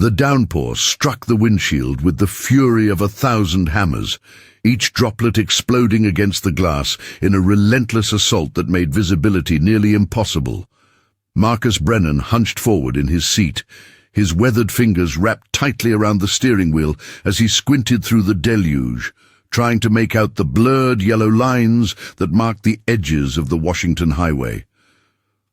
The downpour struck the windshield with the fury of 1,000 hammers, each droplet exploding against the glass in a relentless assault that made visibility nearly impossible. Marcus Brennan hunched forward in his seat, his weathered fingers wrapped tightly around the steering wheel as he squinted through the deluge, trying to make out the blurred yellow lines that marked the edges of the Washington highway.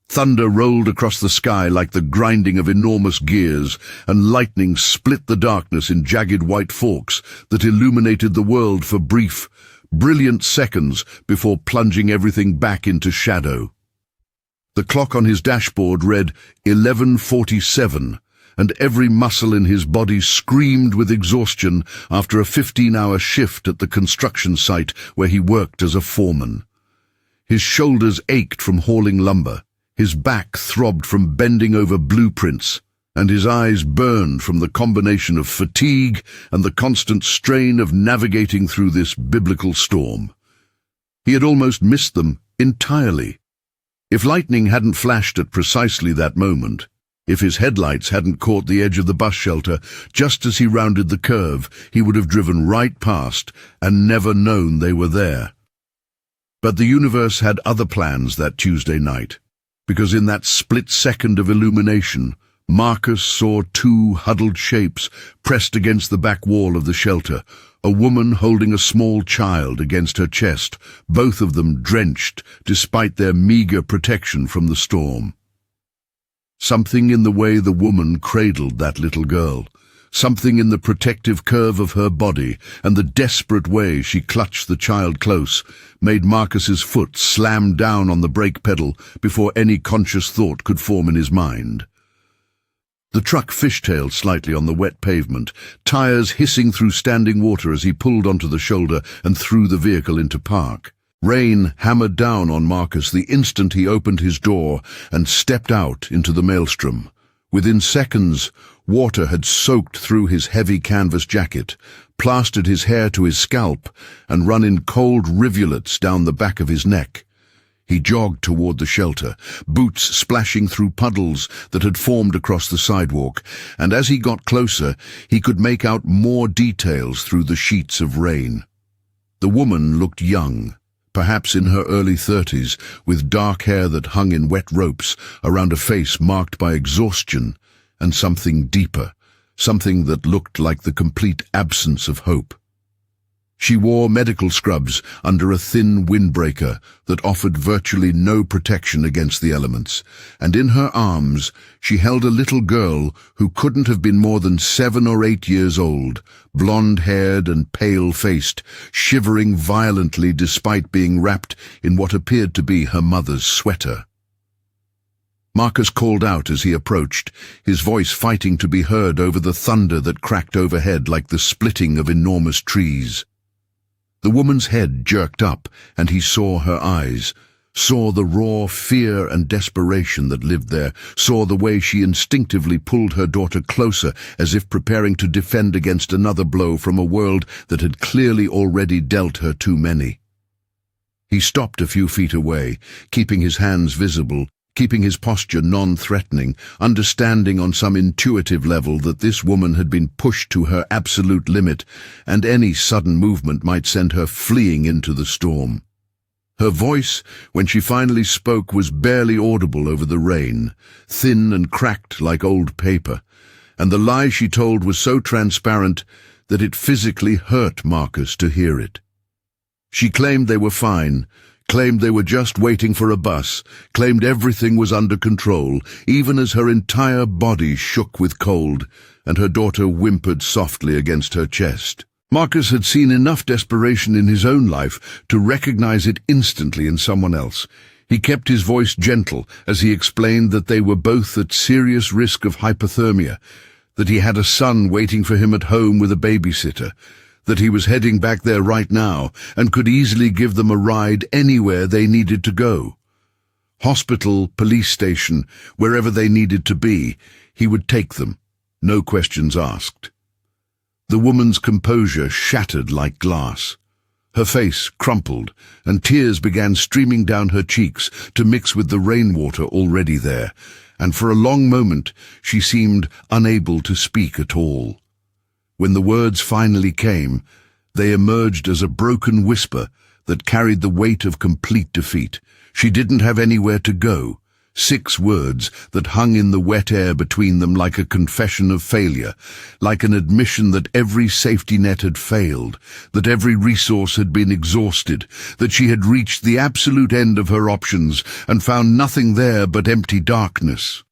Thunder rolled across the sky like the grinding of enormous gears, and lightning split the darkness in jagged white forks that illuminated the world for brief, brilliant seconds before plunging everything back into shadow. The clock on his dashboard read 11:47, and every muscle in his body screamed with exhaustion after a 15-hour shift at the construction site where he worked as a foreman. His shoulders ached from hauling lumber. His back throbbed from bending over blueprints, and his eyes burned from the combination of fatigue and the constant strain of navigating through this biblical storm. He had almost missed them entirely. If lightning hadn't flashed at precisely that moment, if his headlights hadn't caught the edge of the bus shelter just as he rounded the curve, he would have driven right past and never known they were there. But the universe had other plans that Tuesday night, because in that split second of illumination, Marcus saw two huddled shapes pressed against the back wall of the shelter, a woman holding a small child against her chest, both of them drenched despite their meager protection from the storm. Something in the way the woman cradled that little girl, something in the protective curve of her body and the desperate way she clutched the child close, made Marcus's foot slam down on the brake pedal before any conscious thought could form in his mind. The truck fishtailed slightly on the wet pavement, tires hissing through standing water as he pulled onto the shoulder and threw the vehicle into park. Rain hammered down on Marcus the instant he opened his door and stepped out into the maelstrom. Within seconds, water had soaked through his heavy canvas jacket, plastered his hair to his scalp, and run in cold rivulets down the back of his neck. He jogged toward the shelter, boots splashing through puddles that had formed across the sidewalk, and as he got closer, he could make out more details through the sheets of rain. The woman looked young, perhaps in her early 30s, with dark hair that hung in wet ropes around a face marked by exhaustion and something deeper, something that looked like the complete absence of hope. She wore medical scrubs under a thin windbreaker that offered virtually no protection against the elements, and in her arms she held a little girl who couldn't have been more than 7 or 8 years old, blonde-haired and pale-faced, shivering violently despite being wrapped in what appeared to be her mother's sweater. Marcus called out as he approached, his voice fighting to be heard over the thunder that cracked overhead like the splitting of enormous trees. The woman's head jerked up, and he saw her eyes, saw the raw fear and desperation that lived there, saw the way she instinctively pulled her daughter closer as if preparing to defend against another blow from a world that had clearly already dealt her too many. He stopped a few feet away, keeping his hands visible, keeping his posture non-threatening, understanding on some intuitive level that this woman had been pushed to her absolute limit, and any sudden movement might send her fleeing into the storm. Her voice, when she finally spoke, was barely audible over the rain, thin and cracked like old paper, and the lie she told was so transparent that it physically hurt Marcus to hear it. She claimed they were fine, claimed they were just waiting for a bus, claimed everything was under control, even as her entire body shook with cold, and her daughter whimpered softly against her chest. Marcus had seen enough desperation in his own life to recognize it instantly in someone else. He kept his voice gentle as he explained that they were both at serious risk of hypothermia, that he had a son waiting for him at home with a babysitter, that he was heading back there right now and could easily give them a ride anywhere they needed to go. Hospital, police station, wherever they needed to be, he would take them, no questions asked. The woman's composure shattered like glass. Her face crumpled, and tears began streaming down her cheeks to mix with the rainwater already there, and for a long moment she seemed unable to speak at all. When the words finally came, they emerged as a broken whisper that carried the weight of complete defeat. She didn't have anywhere to go. 6 words that hung in the wet air between them like a confession of failure, like an admission that every safety net had failed, that every resource had been exhausted, that she had reached the absolute end of her options and found nothing there but empty darkness.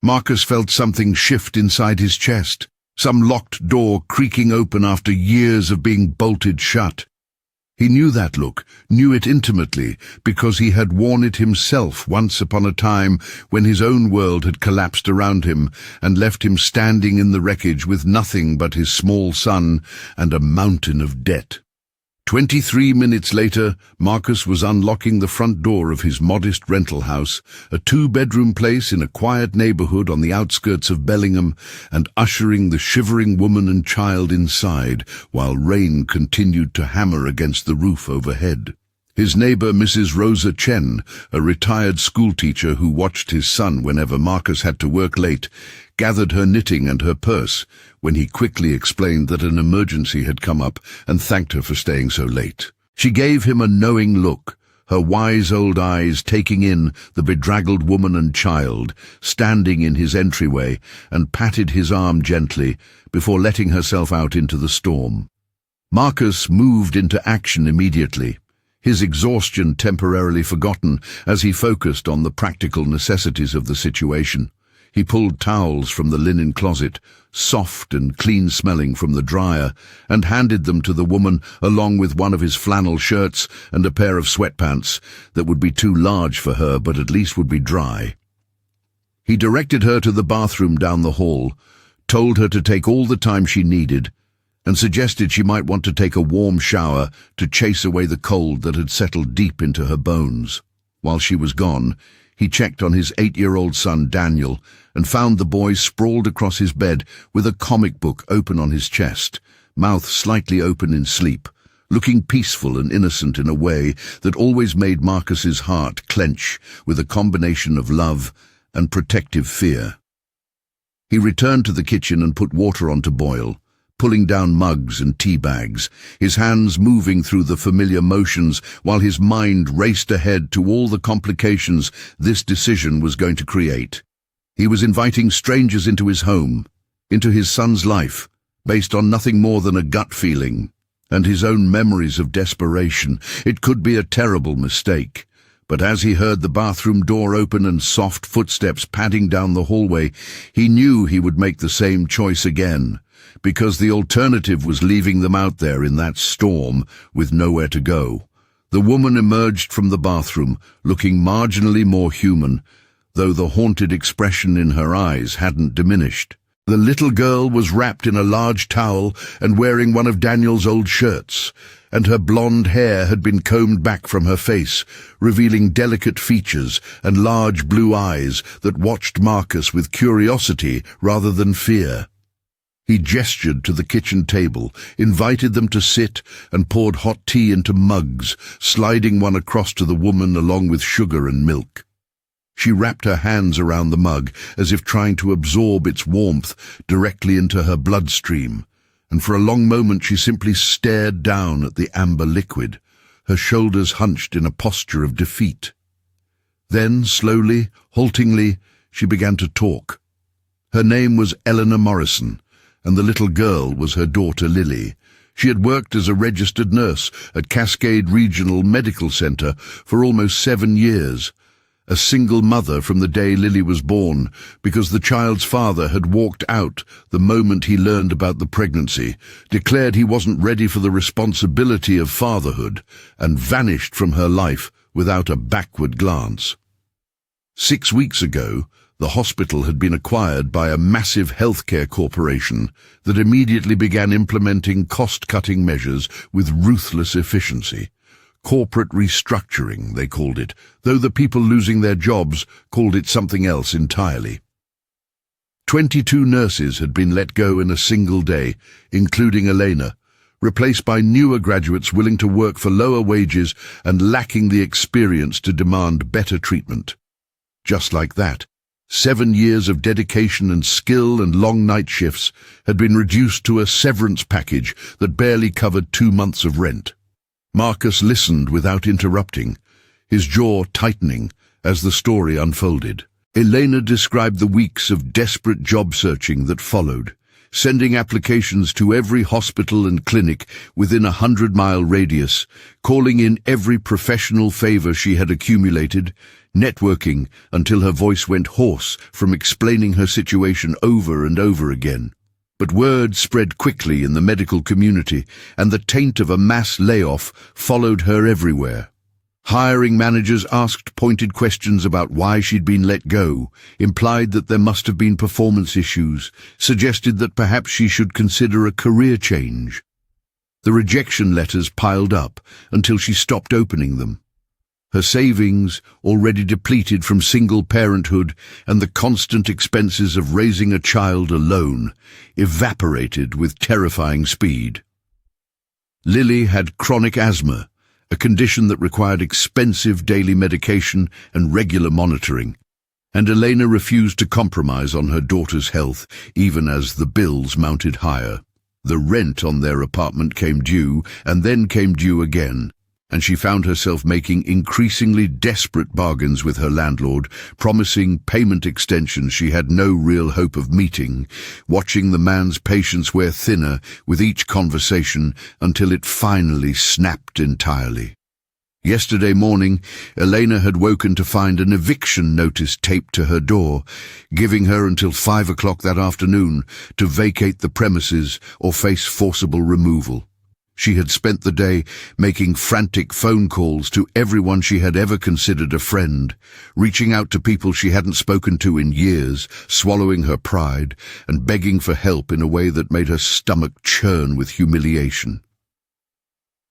Marcus felt something shift inside his chest, some locked door creaking open after years of being bolted shut. He knew that look, knew it intimately, because he had worn it himself once upon a time when his own world had collapsed around him and left him standing in the wreckage with nothing but his small son and a mountain of debt. 23 minutes later, Marcus was unlocking the front door of his modest rental house, a 2-bedroom place in a quiet neighborhood on the outskirts of Bellingham, and ushering the shivering woman and child inside while rain continued to hammer against the roof overhead. His neighbor, Mrs. Rosa Chen, a retired schoolteacher who watched his son whenever Marcus had to work late, gathered her knitting and her purse when he quickly explained that an emergency had come up and thanked her for staying so late. She gave him a knowing look, her wise old eyes taking in the bedraggled woman and child standing in his entryway, and patted his arm gently before letting herself out into the storm. Marcus moved into action immediately, his exhaustion temporarily forgotten as he focused on the practical necessities of the situation. He pulled towels from the linen closet, soft and clean-smelling from the dryer, and handed them to the woman along with one of his flannel shirts and a pair of sweatpants that would be too large for her but at least would be dry. He directed her to the bathroom down the hall, told her to take all the time she needed, and suggested she might want to take a warm shower to chase away the cold that had settled deep into her bones. While she was gone, he checked on his 8-year-old son Daniel and found the boy sprawled across his bed with a comic book open on his chest, mouth slightly open in sleep, looking peaceful and innocent in a way that always made Marcus's heart clench with a combination of love and protective fear. He returned to the kitchen and put water on to boil, pulling down mugs and tea bags, his hands moving through the familiar motions while his mind raced ahead to all the complications this decision was going to create. He was inviting strangers into his home, into his son's life, based on nothing more than a gut feeling and his own memories of desperation. It could be a terrible mistake. But as he heard the bathroom door open and soft footsteps padding down the hallway, he knew he would make the same choice again, because the alternative was leaving them out there in that storm with nowhere to go. The woman emerged from the bathroom, looking marginally more human, though the haunted expression in her eyes hadn't diminished. The little girl was wrapped in a large towel and wearing one of Daniel's old shirts, and her blonde hair had been combed back from her face, revealing delicate features and large blue eyes that watched Marcus with curiosity rather than fear. He gestured to the kitchen table, invited them to sit, and poured hot tea into mugs, sliding one across to the woman along with sugar and milk. She wrapped her hands around the mug as if trying to absorb its warmth directly into her bloodstream, and for a long moment she simply stared down at the amber liquid, her shoulders hunched in a posture of defeat. Then, slowly, haltingly, she began to talk. Her name was Eleanor Morrison, and the little girl was her daughter Lily. She had worked as a registered nurse at Cascade Regional Medical Center for almost 7 years, a single mother from the day Lily was born, because the child's father had walked out the moment he learned about the pregnancy, declared he wasn't ready for the responsibility of fatherhood, and vanished from her life without a backward glance. 6 weeks ago, the hospital had been acquired by a massive healthcare corporation that immediately began implementing cost-cutting measures with ruthless efficiency. Corporate restructuring, they called it, though the people losing their jobs called it something else entirely. 22 nurses had been let go in a single day, including Elena, replaced by newer graduates willing to work for lower wages and lacking the experience to demand better treatment. Just like that, 7 years of dedication and skill and long night shifts had been reduced to a severance package that barely covered 2 months of rent. Marcus listened without interrupting, his jaw tightening as the story unfolded. Elena described the weeks of desperate job searching that followed, sending applications to every hospital and clinic within a 100-mile radius, calling in every professional favor she had accumulated, networking until her voice went hoarse from explaining her situation over and over again. But word spread quickly in the medical community, and the taint of a mass layoff followed her everywhere. Hiring managers asked pointed questions about why she'd been let go, implied that there must have been performance issues, suggested that perhaps she should consider a career change. The rejection letters piled up until she stopped opening them. Her savings, already depleted from single parenthood and the constant expenses of raising a child alone, evaporated with terrifying speed. Lily had chronic asthma, a condition that required expensive daily medication and regular monitoring, and Elena refused to compromise on her daughter's health even as the bills mounted higher. The rent on their apartment came due and then came due again, and she found herself making increasingly desperate bargains with her landlord, promising payment extensions she had no real hope of meeting, watching the man's patience wear thinner with each conversation until it finally snapped entirely. Yesterday morning, Elena had woken to find an eviction notice taped to her door, giving her until 5 o'clock that afternoon to vacate the premises or face forcible removal. She had spent the day making frantic phone calls to everyone she had ever considered a friend, reaching out to people she hadn't spoken to in years, swallowing her pride, and begging for help in a way that made her stomach churn with humiliation.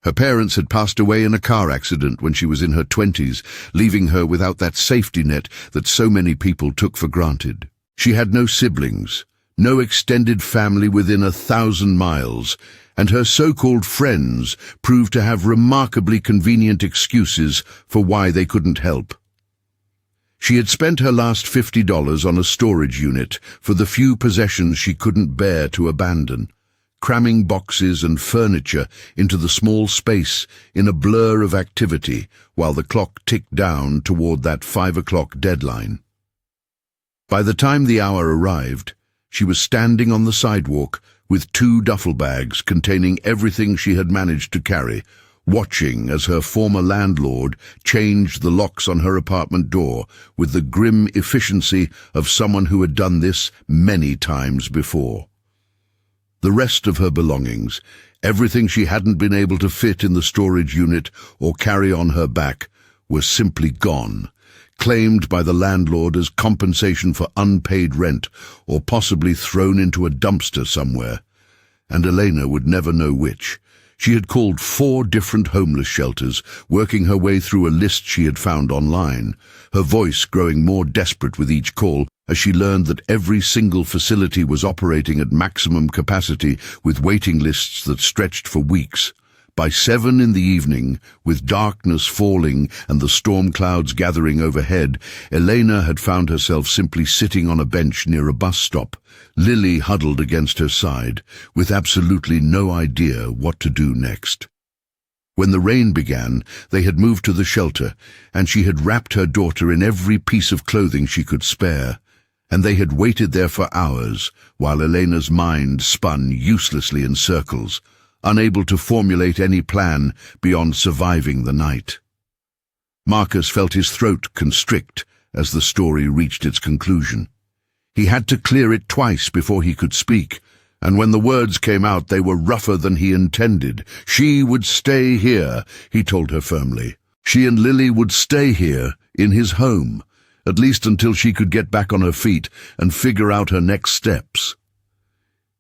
Her parents had passed away in a car accident when she was in her 20s, leaving her without that safety net that so many people took for granted. She had no siblings, no extended family within 1,000 miles, and her so-called friends proved to have remarkably convenient excuses for why they couldn't help. She had spent her last $50 on a storage unit for the few possessions she couldn't bear to abandon, cramming boxes and furniture into the small space in a blur of activity while the clock ticked down toward that 5 o'clock deadline. By the time the hour arrived, she was standing on the sidewalk with 2 duffel bags containing everything she had managed to carry, watching as her former landlord changed the locks on her apartment door with the grim efficiency of someone who had done this many times before. The rest of her belongings, everything she hadn't been able to fit in the storage unit or carry on her back, were simply gone, claimed by the landlord as compensation for unpaid rent or possibly thrown into a dumpster somewhere, and Elena would never know which. She had called 4 different homeless shelters, working her way through a list she had found online, her voice growing more desperate with each call as she learned that every single facility was operating at maximum capacity with waiting lists that stretched for weeks. By 7 in the evening, with darkness falling and the storm clouds gathering overhead, Elena had found herself simply sitting on a bench near a bus stop, Lily huddled against her side, with absolutely no idea what to do next. When the rain began, they had moved to the shelter, and she had wrapped her daughter in every piece of clothing she could spare, and they had waited there for hours while Elena's mind spun uselessly in circles, unable to formulate any plan beyond surviving the night. Marcus felt his throat constrict as the story reached its conclusion. He had to clear it twice before he could speak, and when the words came out they were rougher than he intended. She would stay here, he told her firmly. She and Lily would stay here, in his home, at least until she could get back on her feet and figure out her next steps.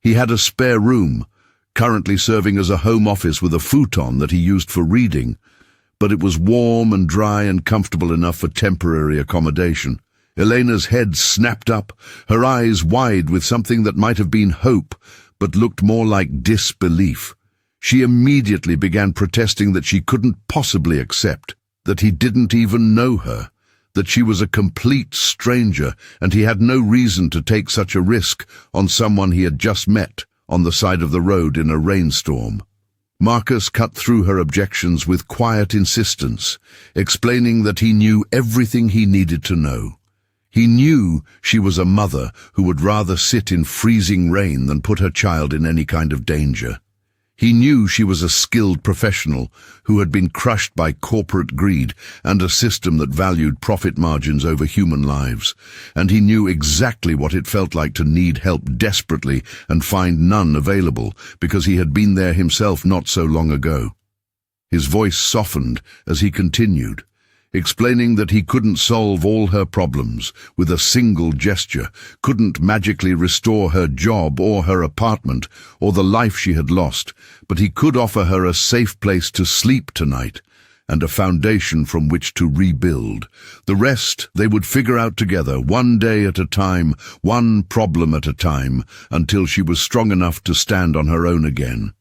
He had a spare room, currently serving as a home office with a futon that he used for reading, but it was warm and dry and comfortable enough for temporary accommodation. Elena's head snapped up, her eyes wide with something that might have been hope, but looked more like disbelief. She immediately began protesting that she couldn't possibly accept, that he didn't even know her, that she was a complete stranger and he had no reason to take such a risk on someone he had just met on the side of the road in a rainstorm. Marcus cut through her objections with quiet insistence, explaining that he knew everything he needed to know. He knew she was a mother who would rather sit in freezing rain than put her child in any kind of danger. He knew she was a skilled professional who had been crushed by corporate greed and a system that valued profit margins over human lives, and he knew exactly what it felt like to need help desperately and find none available, because he had been there himself not so long ago. His voice softened as he continued, explaining that he couldn't solve all her problems with a single gesture, couldn't magically restore her job or her apartment or the life she had lost, but he could offer her a safe place to sleep tonight and a foundation from which to rebuild. The rest they would figure out together, one day at a time, one problem at a time, until she was strong enough to stand on her own again.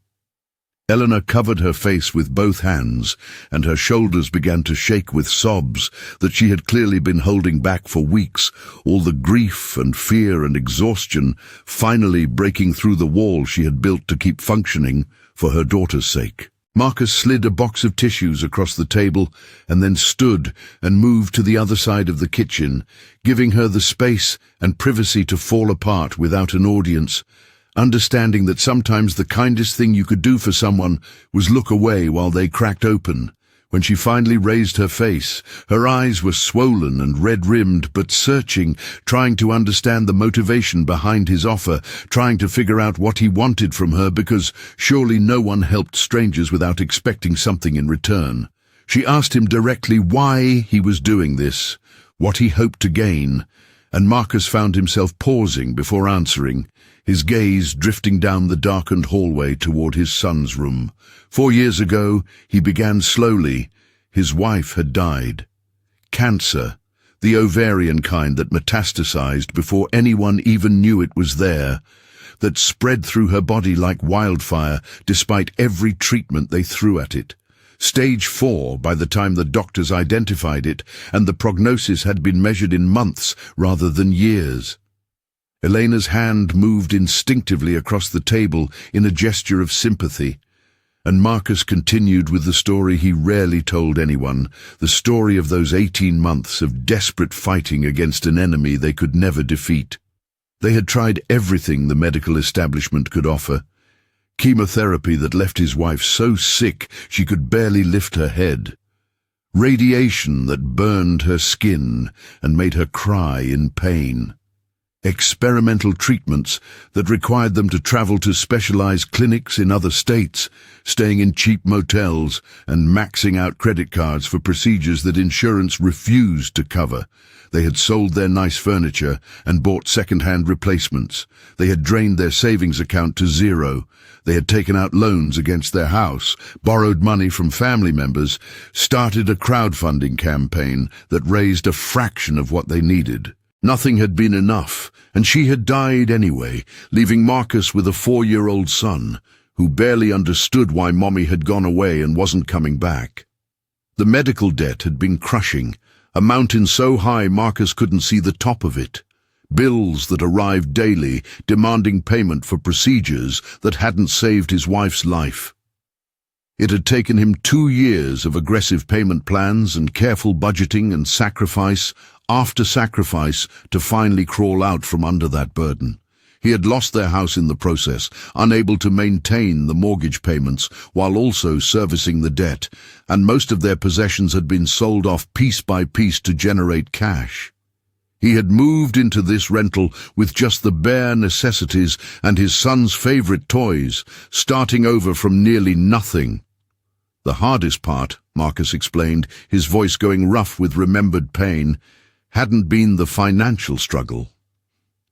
Eleanor covered her face with both hands, and her shoulders began to shake with sobs that she had clearly been holding back for weeks, all the grief and fear and exhaustion finally breaking through the wall she had built to keep functioning for her daughter's sake. Marcus slid a box of tissues across the table and then stood and moved to the other side of the kitchen, giving her the space and privacy to fall apart without an audience, understanding that sometimes the kindest thing you could do for someone was look away while they cracked open. When she finally raised her face, her eyes were swollen and red-rimmed, but searching, trying to understand the motivation behind his offer, trying to figure out what he wanted from her, because surely no one helped strangers without expecting something in return. She asked him directly why he was doing this, what he hoped to gain, and Marcus found himself pausing before answering, his gaze drifting down the darkened hallway toward his son's room. 4 years ago, he began slowly. His wife had died. Cancer, the ovarian kind that metastasized before anyone even knew it was there, that spread through her body like wildfire despite every treatment they threw at it. Stage 4 by the time the doctors identified it, and the prognosis had been measured in months rather than years. Elena's hand moved instinctively across the table in a gesture of sympathy, and Marcus continued with the story he rarely told anyone, the story of those 18 months of desperate fighting against an enemy they could never defeat. They had tried everything the medical establishment could offer. Chemotherapy that left his wife so sick she could barely lift her head. Radiation that burned her skin and made her cry in pain. Experimental treatments that required them to travel to specialized clinics in other states, staying in cheap motels and maxing out credit cards for procedures that insurance refused to cover. They had sold their nice furniture and bought second-hand replacements. They had drained their savings account to zero. They had taken out loans against their house, borrowed money from family members, started a crowdfunding campaign that raised a fraction of what they needed. Nothing had been enough, and she had died anyway, leaving Marcus with a 4-year-old son, who barely understood why Mommy had gone away and wasn't coming back. The medical debt had been crushing, a mountain so high Marcus couldn't see the top of it. Bills that arrived daily, demanding payment for procedures that hadn't saved his wife's life. It had taken him 2 years of aggressive payment plans and careful budgeting and sacrifice after sacrifice to finally crawl out from under that burden. He had lost their house in the process, unable to maintain the mortgage payments while also servicing the debt, and most of their possessions had been sold off piece by piece to generate cash. He had moved into this rental with just the bare necessities and his son's favorite toys, starting over from nearly nothing. The hardest part, Marcus explained, his voice going rough with remembered pain, hadn't been the financial struggle.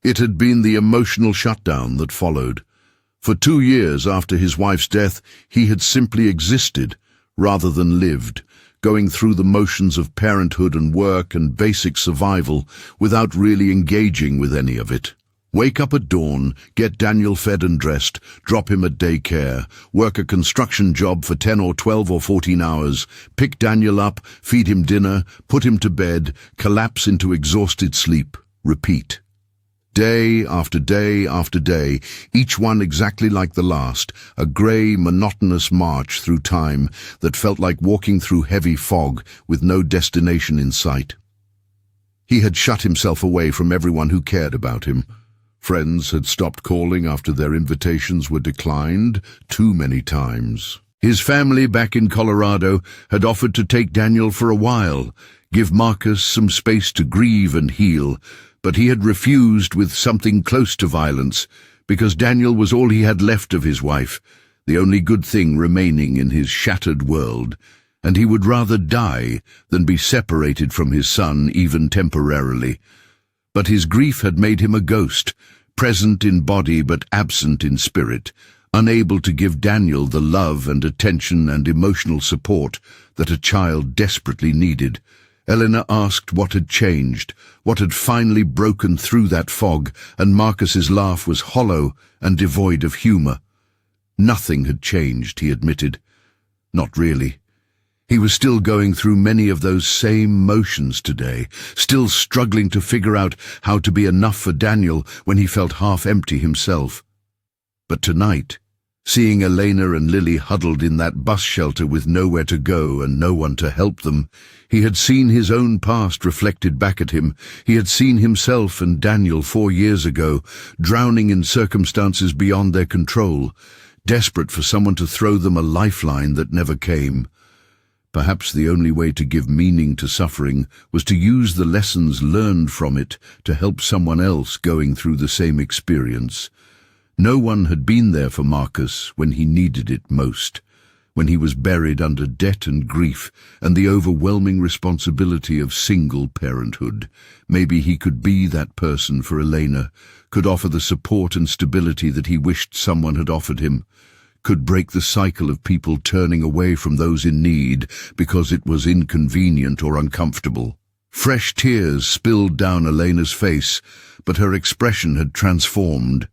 It had been the emotional shutdown that followed. For 2 years after his wife's death, he had simply existed rather than lived, going through the motions of parenthood and work and basic survival without really engaging with any of it. Wake up at dawn, get Daniel fed and dressed, drop him at daycare, work a construction job for 10 or 12 or 14 hours, pick Daniel up, feed him dinner, put him to bed, collapse into exhausted sleep. Repeat. Day after day after day, each one exactly like the last, a grey, monotonous march through time that felt like walking through heavy fog with no destination in sight. He had shut himself away from everyone who cared about him. Friends had stopped calling after their invitations were declined too many times. His family back in Colorado had offered to take Daniel for a while, give Marcus some space to grieve and heal, but he had refused with something close to violence, because Daniel was all he had left of his wife, the only good thing remaining in his shattered world, and he would rather die than be separated from his son even temporarily. But his grief had made him a ghost, present in body but absent in spirit, unable to give Daniel the love and attention and emotional support that a child desperately needed. Elena asked what had changed, what had finally broken through that fog, and Marcus's laugh was hollow and devoid of humor. Nothing had changed, he admitted. Not really. He was still going through many of those same motions today, still struggling to figure out how to be enough for Daniel when he felt half empty himself. But tonight, seeing Elena and Lily huddled in that bus shelter with nowhere to go and no one to help them, he had seen his own past reflected back at him. He had seen himself and Daniel 4 years ago, drowning in circumstances beyond their control, desperate for someone to throw them a lifeline that never came. Perhaps the only way to give meaning to suffering was to use the lessons learned from it to help someone else going through the same experience. No one had been there for Marcus when he needed it most, when he was buried under debt and grief and the overwhelming responsibility of single parenthood. Maybe he could be that person for Elena, could offer the support and stability that he wished someone had offered him, could break the cycle of people turning away from those in need because it was inconvenient or uncomfortable. Fresh tears spilled down Elena's face, but her expression had transformed.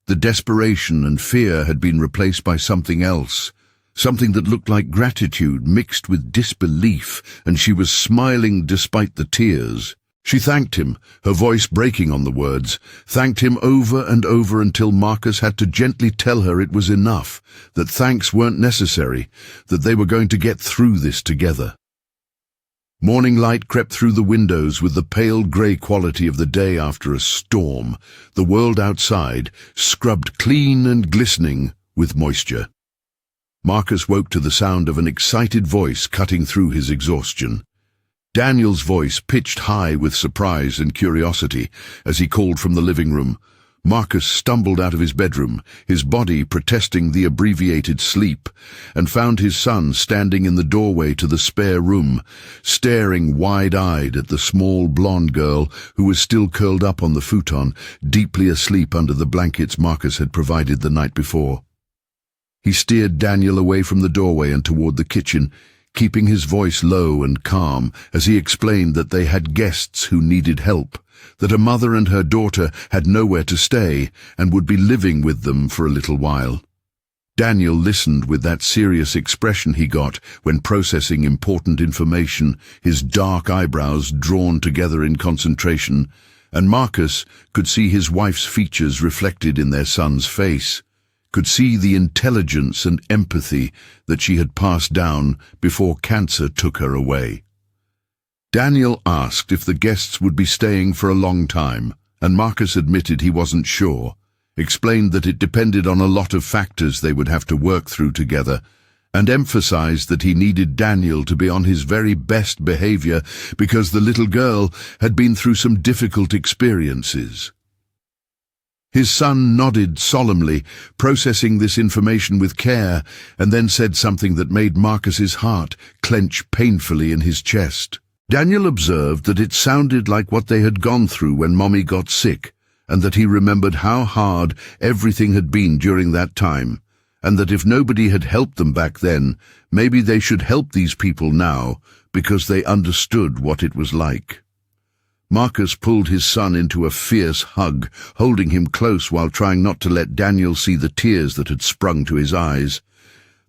The desperation and fear had been replaced by something else, something that looked like gratitude mixed with disbelief, and she was smiling despite the tears. She thanked him, her voice breaking on the words, thanked him over and over until Marcus had to gently tell her it was enough, that thanks weren't necessary, that they were going to get through this together. Morning light crept through the windows with the pale grey quality of the day after a storm, the world outside scrubbed clean and glistening with moisture. Marcus woke to the sound of an excited voice cutting through his exhaustion. Daniel's voice pitched high with surprise and curiosity as he called from the living room. Marcus stumbled out of his bedroom, his body protesting the abbreviated sleep, and found his son standing in the doorway to the spare room, staring wide-eyed at the small blonde girl who was still curled up on the futon, deeply asleep under the blankets Marcus had provided the night before. He steered Daniel away from the doorway and toward the kitchen, keeping his voice low and calm as he explained that they had guests who needed help, that a mother and her daughter had nowhere to stay and would be living with them for a little while. Daniel listened with that serious expression he got when processing important information, his dark eyebrows drawn together in concentration, and Marcus could see his wife's features reflected in their son's face, could see the intelligence and empathy that she had passed down before cancer took her away. Daniel asked if the guests would be staying for a long time, and Marcus admitted he wasn't sure, explained that it depended on a lot of factors they would have to work through together, and emphasized that he needed Daniel to be on his very best behavior because the little girl had been through some difficult experiences. His son nodded solemnly, processing this information with care, and then said something that made Marcus's heart clench painfully in his chest. Daniel observed that it sounded like what they had gone through when Mommy got sick, and that he remembered how hard everything had been during that time, and that if nobody had helped them back then, maybe they should help these people now, because they understood what it was like. Marcus pulled his son into a fierce hug, holding him close while trying not to let Daniel see the tears that had sprung to his eyes.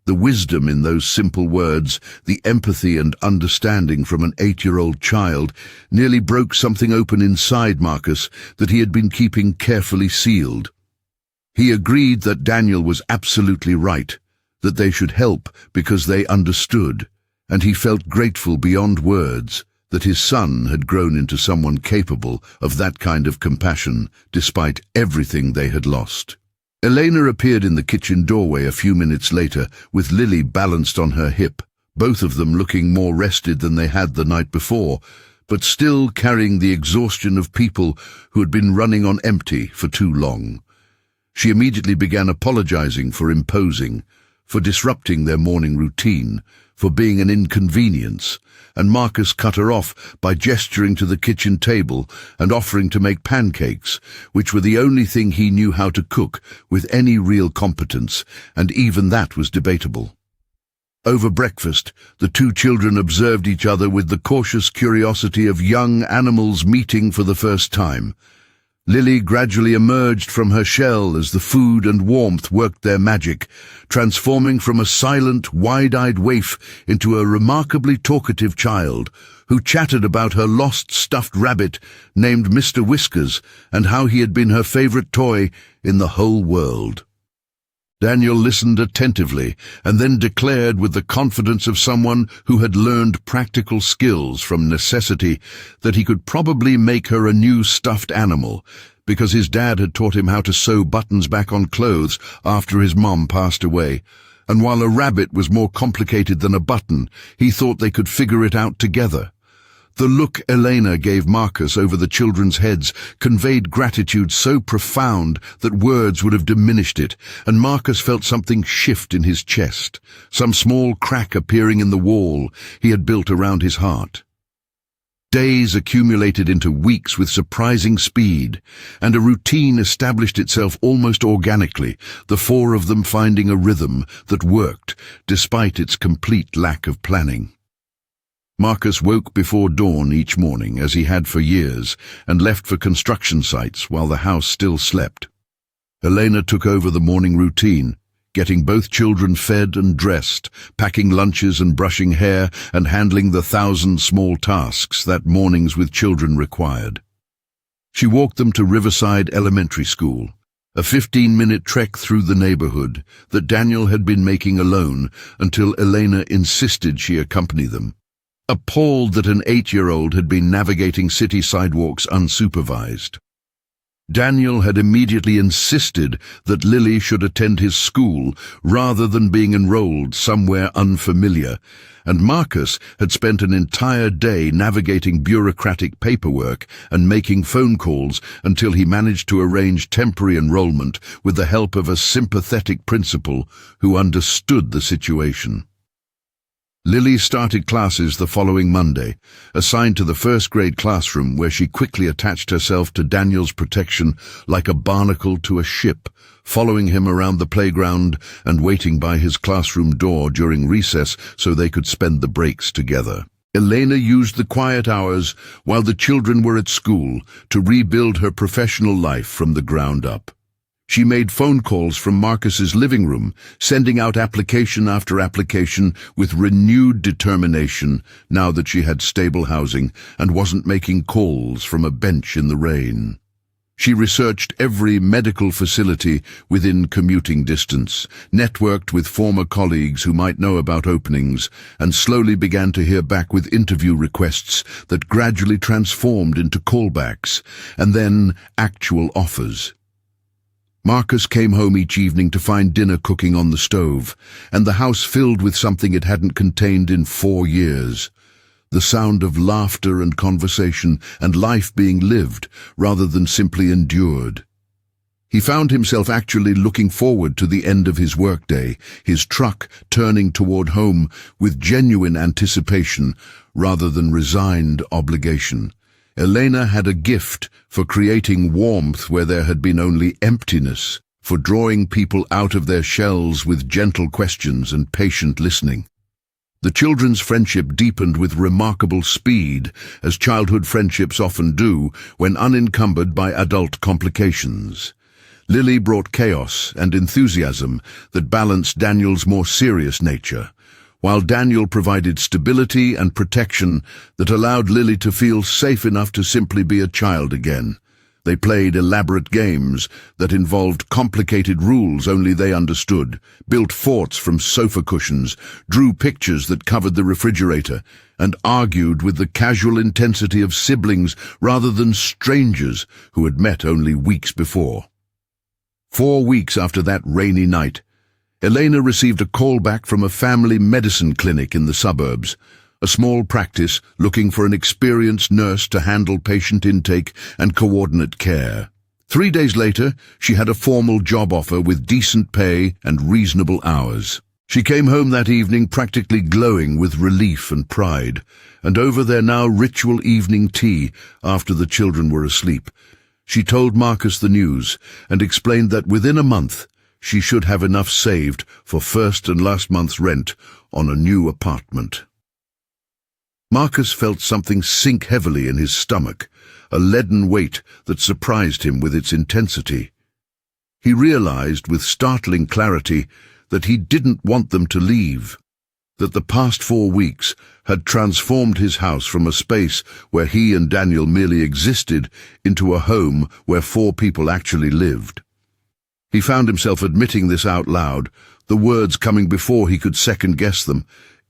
The wisdom in those simple words, the empathy and understanding from an 8-year-old child, nearly broke something open inside Marcus that he had been keeping carefully sealed. He agreed that Daniel was absolutely right, that they should help because they understood, and he felt grateful beyond words that his son had grown into someone capable of that kind of compassion despite everything they had lost. Elena appeared in the kitchen doorway a few minutes later with Lily balanced on her hip, both of them looking more rested than they had the night before, but still carrying the exhaustion of people who had been running on empty for too long. She immediately began apologizing for imposing, for disrupting their morning routine, for being an inconvenience, and Marcus cut her off by gesturing to the kitchen table and offering to make pancakes, which were the only thing he knew how to cook with any real competence, and even that was debatable. Over breakfast, the two children observed each other with the cautious curiosity of young animals meeting for the first time. Lily gradually emerged from her shell as the food and warmth worked their magic, transforming from a silent, wide-eyed waif into a remarkably talkative child, who chatted about her lost stuffed rabbit named Mr. Whiskers and how he had been her favorite toy in the whole world. Daniel listened attentively and then declared with the confidence of someone who had learned practical skills from necessity that he could probably make her a new stuffed animal, because his dad had taught him how to sew buttons back on clothes after his mom passed away, and while a rabbit was more complicated than a button, he thought they could figure it out together. The look Elena gave Marcus over the children's heads conveyed gratitude so profound that words would have diminished it, and Marcus felt something shift in his chest, some small crack appearing in the wall he had built around his heart. Days accumulated into weeks with surprising speed, and a routine established itself almost organically, the four of them finding a rhythm that worked despite its complete lack of planning. Marcus woke before dawn each morning, as he had for years, and left for construction sites while the house still slept. Elena took over the morning routine, getting both children fed and dressed, packing lunches and brushing hair, and handling the 1,000 small tasks that mornings with children required. She walked them to Riverside Elementary School, a 15-minute trek through the neighborhood that Daniel had been making alone until Elena insisted she accompany them. Appalled that an 8-year-old had been navigating city sidewalks unsupervised. Daniel had immediately insisted that Lily should attend his school rather than being enrolled somewhere unfamiliar, and Marcus had spent an entire day navigating bureaucratic paperwork and making phone calls until he managed to arrange temporary enrollment with the help of a sympathetic principal who understood the situation. Lily started classes the following Monday, assigned to the first-grade classroom where she quickly attached herself to Daniel's protection like a barnacle to a ship, following him around the playground and waiting by his classroom door during recess so they could spend the breaks together. Elena used the quiet hours while the children were at school to rebuild her professional life from the ground up. She made phone calls from Marcus's living room, sending out application after application with renewed determination now that she had stable housing and wasn't making calls from a bench in the rain. She researched every medical facility within commuting distance, networked with former colleagues who might know about openings, and slowly began to hear back with interview requests that gradually transformed into callbacks, and then actual offers. Marcus came home each evening to find dinner cooking on the stove, and the house filled with something it hadn't contained in 4 years. The sound of laughter and conversation, and life being lived rather than simply endured. He found himself actually looking forward to the end of his workday, his truck turning toward home with genuine anticipation rather than resigned obligation. Elena had a gift for creating warmth where there had been only emptiness, for drawing people out of their shells with gentle questions and patient listening. The children's friendship deepened with remarkable speed, as childhood friendships often do when unencumbered by adult complications. Lily brought chaos and enthusiasm that balanced Daniel's more serious nature, while Daniel provided stability and protection that allowed Lily to feel safe enough to simply be a child again. They played elaborate games that involved complicated rules only they understood, built forts from sofa cushions, drew pictures that covered the refrigerator, and argued with the casual intensity of siblings rather than strangers who had met only weeks before. 4 weeks after that rainy night, Elena received a call back from a family medicine clinic in the suburbs, a small practice looking for an experienced nurse to handle patient intake and coordinate care. 3 days later, she had a formal job offer with decent pay and reasonable hours. She came home that evening practically glowing with relief and pride, and over their now ritual evening tea after the children were asleep, she told Marcus the news and explained that within a month she should have enough saved for first and last month's rent on a new apartment. Marcus felt something sink heavily in his stomach, a leaden weight that surprised him with its intensity. He realized with startling clarity that he didn't want them to leave, that the past 4 weeks had transformed his house from a space where he and Daniel merely existed into a home where 4 people actually lived. He found himself admitting this out loud, the words coming before he could second-guess them,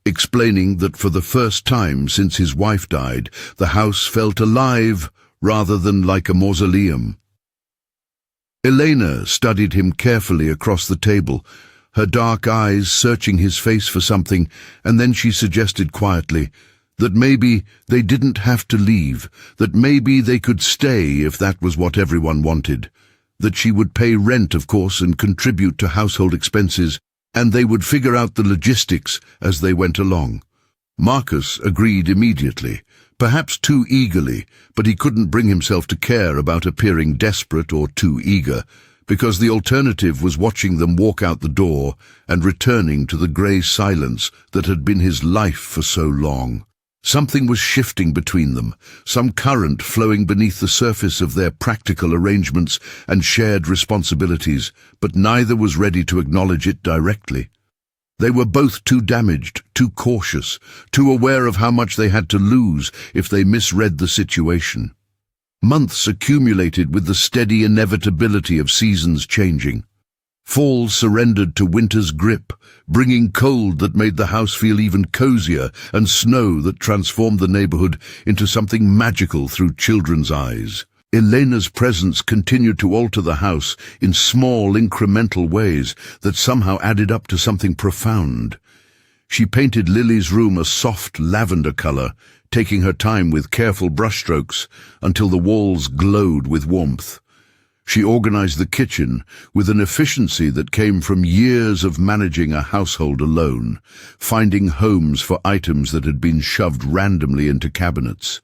explaining that for the first time since his wife died, the house felt alive rather than like a mausoleum. Elena studied him carefully across the table, her dark eyes searching his face for something, and then she suggested quietly that maybe they didn't have to leave, that maybe they could stay if that was what everyone wanted, that she would pay rent, of course, and contribute to household expenses, and they would figure out the logistics as they went along. Marcus agreed immediately, perhaps too eagerly, but he couldn't bring himself to care about appearing desperate or too eager, because the alternative was watching them walk out the door and returning to the grey silence that had been his life for so long. Something was shifting between them, some current flowing beneath the surface of their practical arrangements and shared responsibilities, but neither was ready to acknowledge it directly. They were both too damaged, too cautious, too aware of how much they had to lose if they misread the situation. Months accumulated with the steady inevitability of seasons changing. Fall surrendered to winter's grip, bringing cold that made the house feel even cozier and snow that transformed the neighborhood into something magical through children's eyes. Elena's presence continued to alter the house in small, incremental ways that somehow added up to something profound. She painted Lily's room a soft lavender color, taking her time with careful brushstrokes until the walls glowed with warmth. She organized the kitchen with an efficiency that came from years of managing a household alone, finding homes for items that had been shoved randomly into cabinets.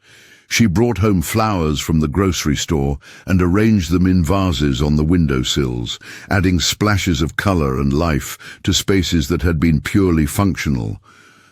She brought home flowers from the grocery store and arranged them in vases on the windowsills, adding splashes of color and life to spaces that had been purely functional.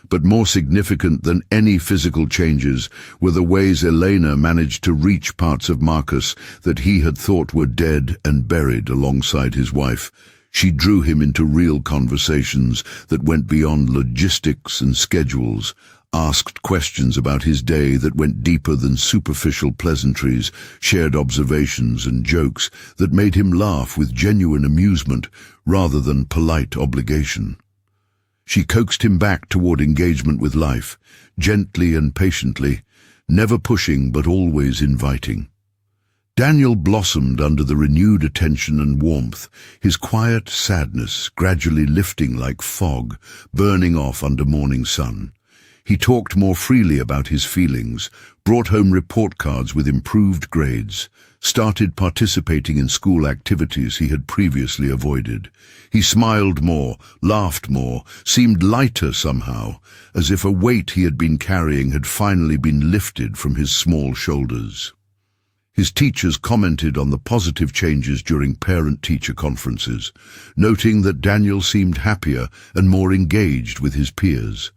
But more significant than any physical changes were the ways Elena managed to reach parts of Marcus that he had thought were dead and buried alongside his wife. She drew him into real conversations that went beyond logistics and schedules, asked questions about his day that went deeper than superficial pleasantries, shared observations and jokes that made him laugh with genuine amusement rather than polite obligation. She coaxed him back toward engagement with life, gently and patiently, never pushing but always inviting. Daniel blossomed under the renewed attention and warmth, his quiet sadness gradually lifting like fog, burning off under morning sun. He talked more freely about his feelings, brought home report cards with improved grades, started participating in school activities he had previously avoided. He smiled more, laughed more, seemed lighter somehow, as if a weight he had been carrying had finally been lifted from his small shoulders. His teachers commented on the positive changes during parent-teacher conferences, noting that Daniel seemed happier and more engaged with his peers.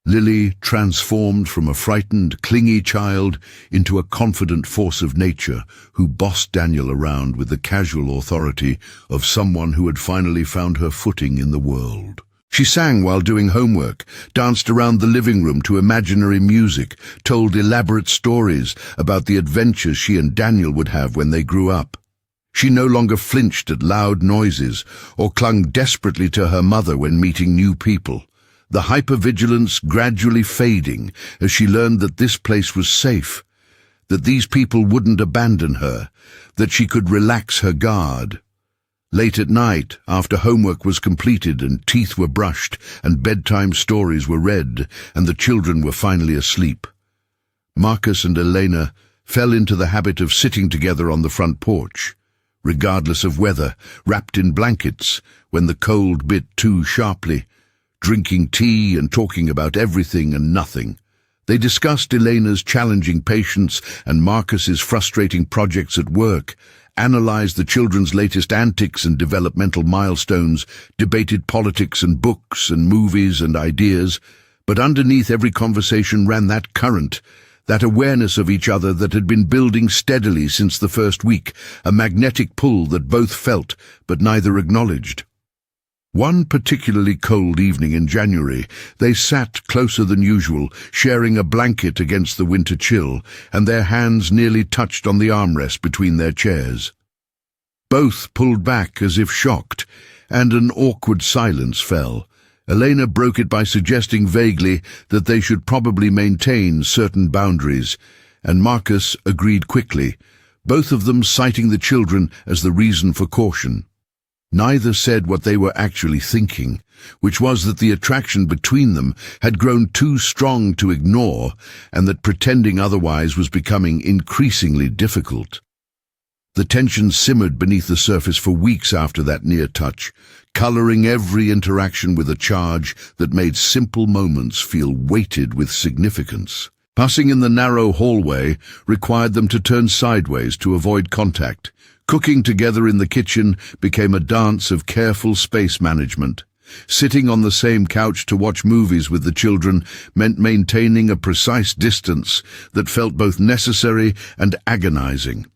Lily transformed from a frightened, clingy child into a confident force of nature who bossed Daniel around with the casual authority of someone who had finally found her footing in the world. She sang while doing homework, danced around the living room to imaginary music, told elaborate stories about the adventures she and Daniel would have when they grew up. She no longer flinched at loud noises or clung desperately to her mother when meeting new people, the hypervigilance gradually fading as she learned that this place was safe, that these people wouldn't abandon her, that she could relax her guard. Late at night, after homework was completed and teeth were brushed and bedtime stories were read and the children were finally asleep, Marcus and Elena fell into the habit of sitting together on the front porch, regardless of weather, wrapped in blankets when the cold bit too sharply, drinking tea and talking about everything and nothing. They discussed Elena's challenging patience and Marcus's frustrating projects at work, analyzed the children's latest antics and developmental milestones, debated politics and books and movies and ideas, but underneath every conversation ran that current, that awareness of each other that had been building steadily since the first week, a magnetic pull that both felt but neither acknowledged. One particularly cold evening in January, they sat closer than usual, sharing a blanket against the winter chill, and their hands nearly touched on the armrest between their chairs. Both pulled back as if shocked, and an awkward silence fell. Elena broke it by suggesting vaguely that they should probably maintain certain boundaries, and Marcus agreed quickly, both of them citing the children as the reason for caution. Neither said what they were actually thinking, which was that the attraction between them had grown too strong to ignore, and that pretending otherwise was becoming increasingly difficult. The tension simmered beneath the surface for weeks after that near touch, coloring every interaction with a charge that made simple moments feel weighted with significance. Passing in the narrow hallway required them to turn sideways to avoid contact. Cooking together in the kitchen became a dance of careful space management. Sitting on the same couch to watch movies with the children meant maintaining a precise distance that felt both necessary and agonizing.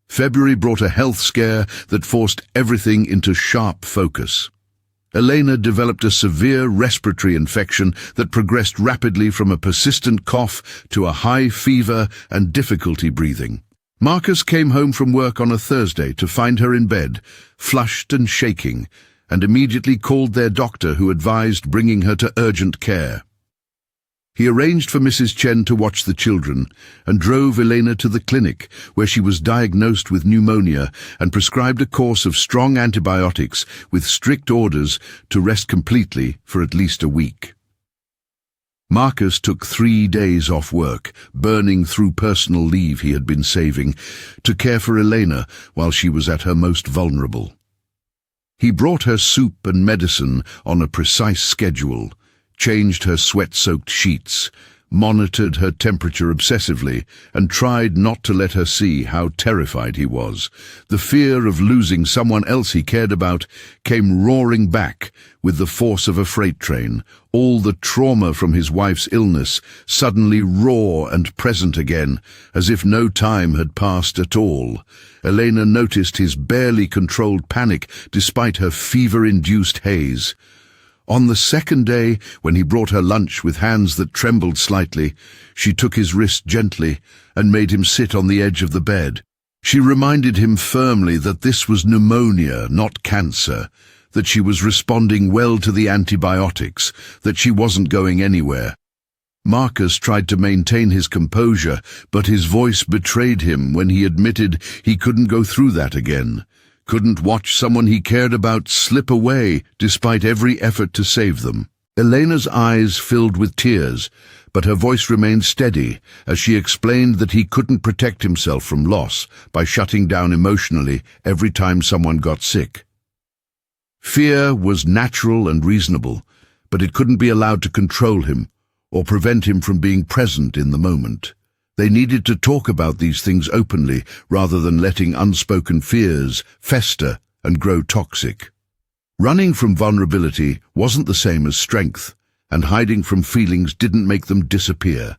February brought a health scare that forced everything into sharp focus. Elena developed a severe respiratory infection that progressed rapidly from a persistent cough to a high fever and difficulty breathing. Marcus came home from work on a Thursday to find her in bed, flushed and shaking, and immediately called their doctor, who advised bringing her to urgent care. He arranged for Mrs. Chen to watch the children and drove Elena to the clinic, where she was diagnosed with pneumonia and prescribed a course of strong antibiotics with strict orders to rest completely for at least a week. Marcus took 3 days off work, burning through personal leave he had been saving, to care for Elena while she was at her most vulnerable. He brought her soup and medicine on a precise schedule, changed her sweat-soaked sheets, monitored her temperature obsessively, and tried not to let her see how terrified he was. The fear of losing someone else he cared about came roaring back with the force of a freight train, all the trauma from his wife's illness suddenly raw and present again, as if no time had passed at all. Elena noticed his barely controlled panic despite her fever-induced haze. On the second day, when he brought her lunch with hands that trembled slightly, she took his wrist gently and made him sit on the edge of the bed. She reminded him firmly that this was pneumonia, not cancer, that she was responding well to the antibiotics, that she wasn't going anywhere. Marcus tried to maintain his composure, but his voice betrayed him when he admitted he couldn't go through that again. Couldn't watch someone he cared about slip away despite every effort to save them. Elena's eyes filled with tears, but her voice remained steady as she explained that he couldn't protect himself from loss by shutting down emotionally every time someone got sick. Fear was natural and reasonable, but it couldn't be allowed to control him or prevent him from being present in the moment. They needed to talk about these things openly rather than letting unspoken fears fester and grow toxic. Running from vulnerability wasn't the same as strength. and hiding from feelings didn't make them disappear.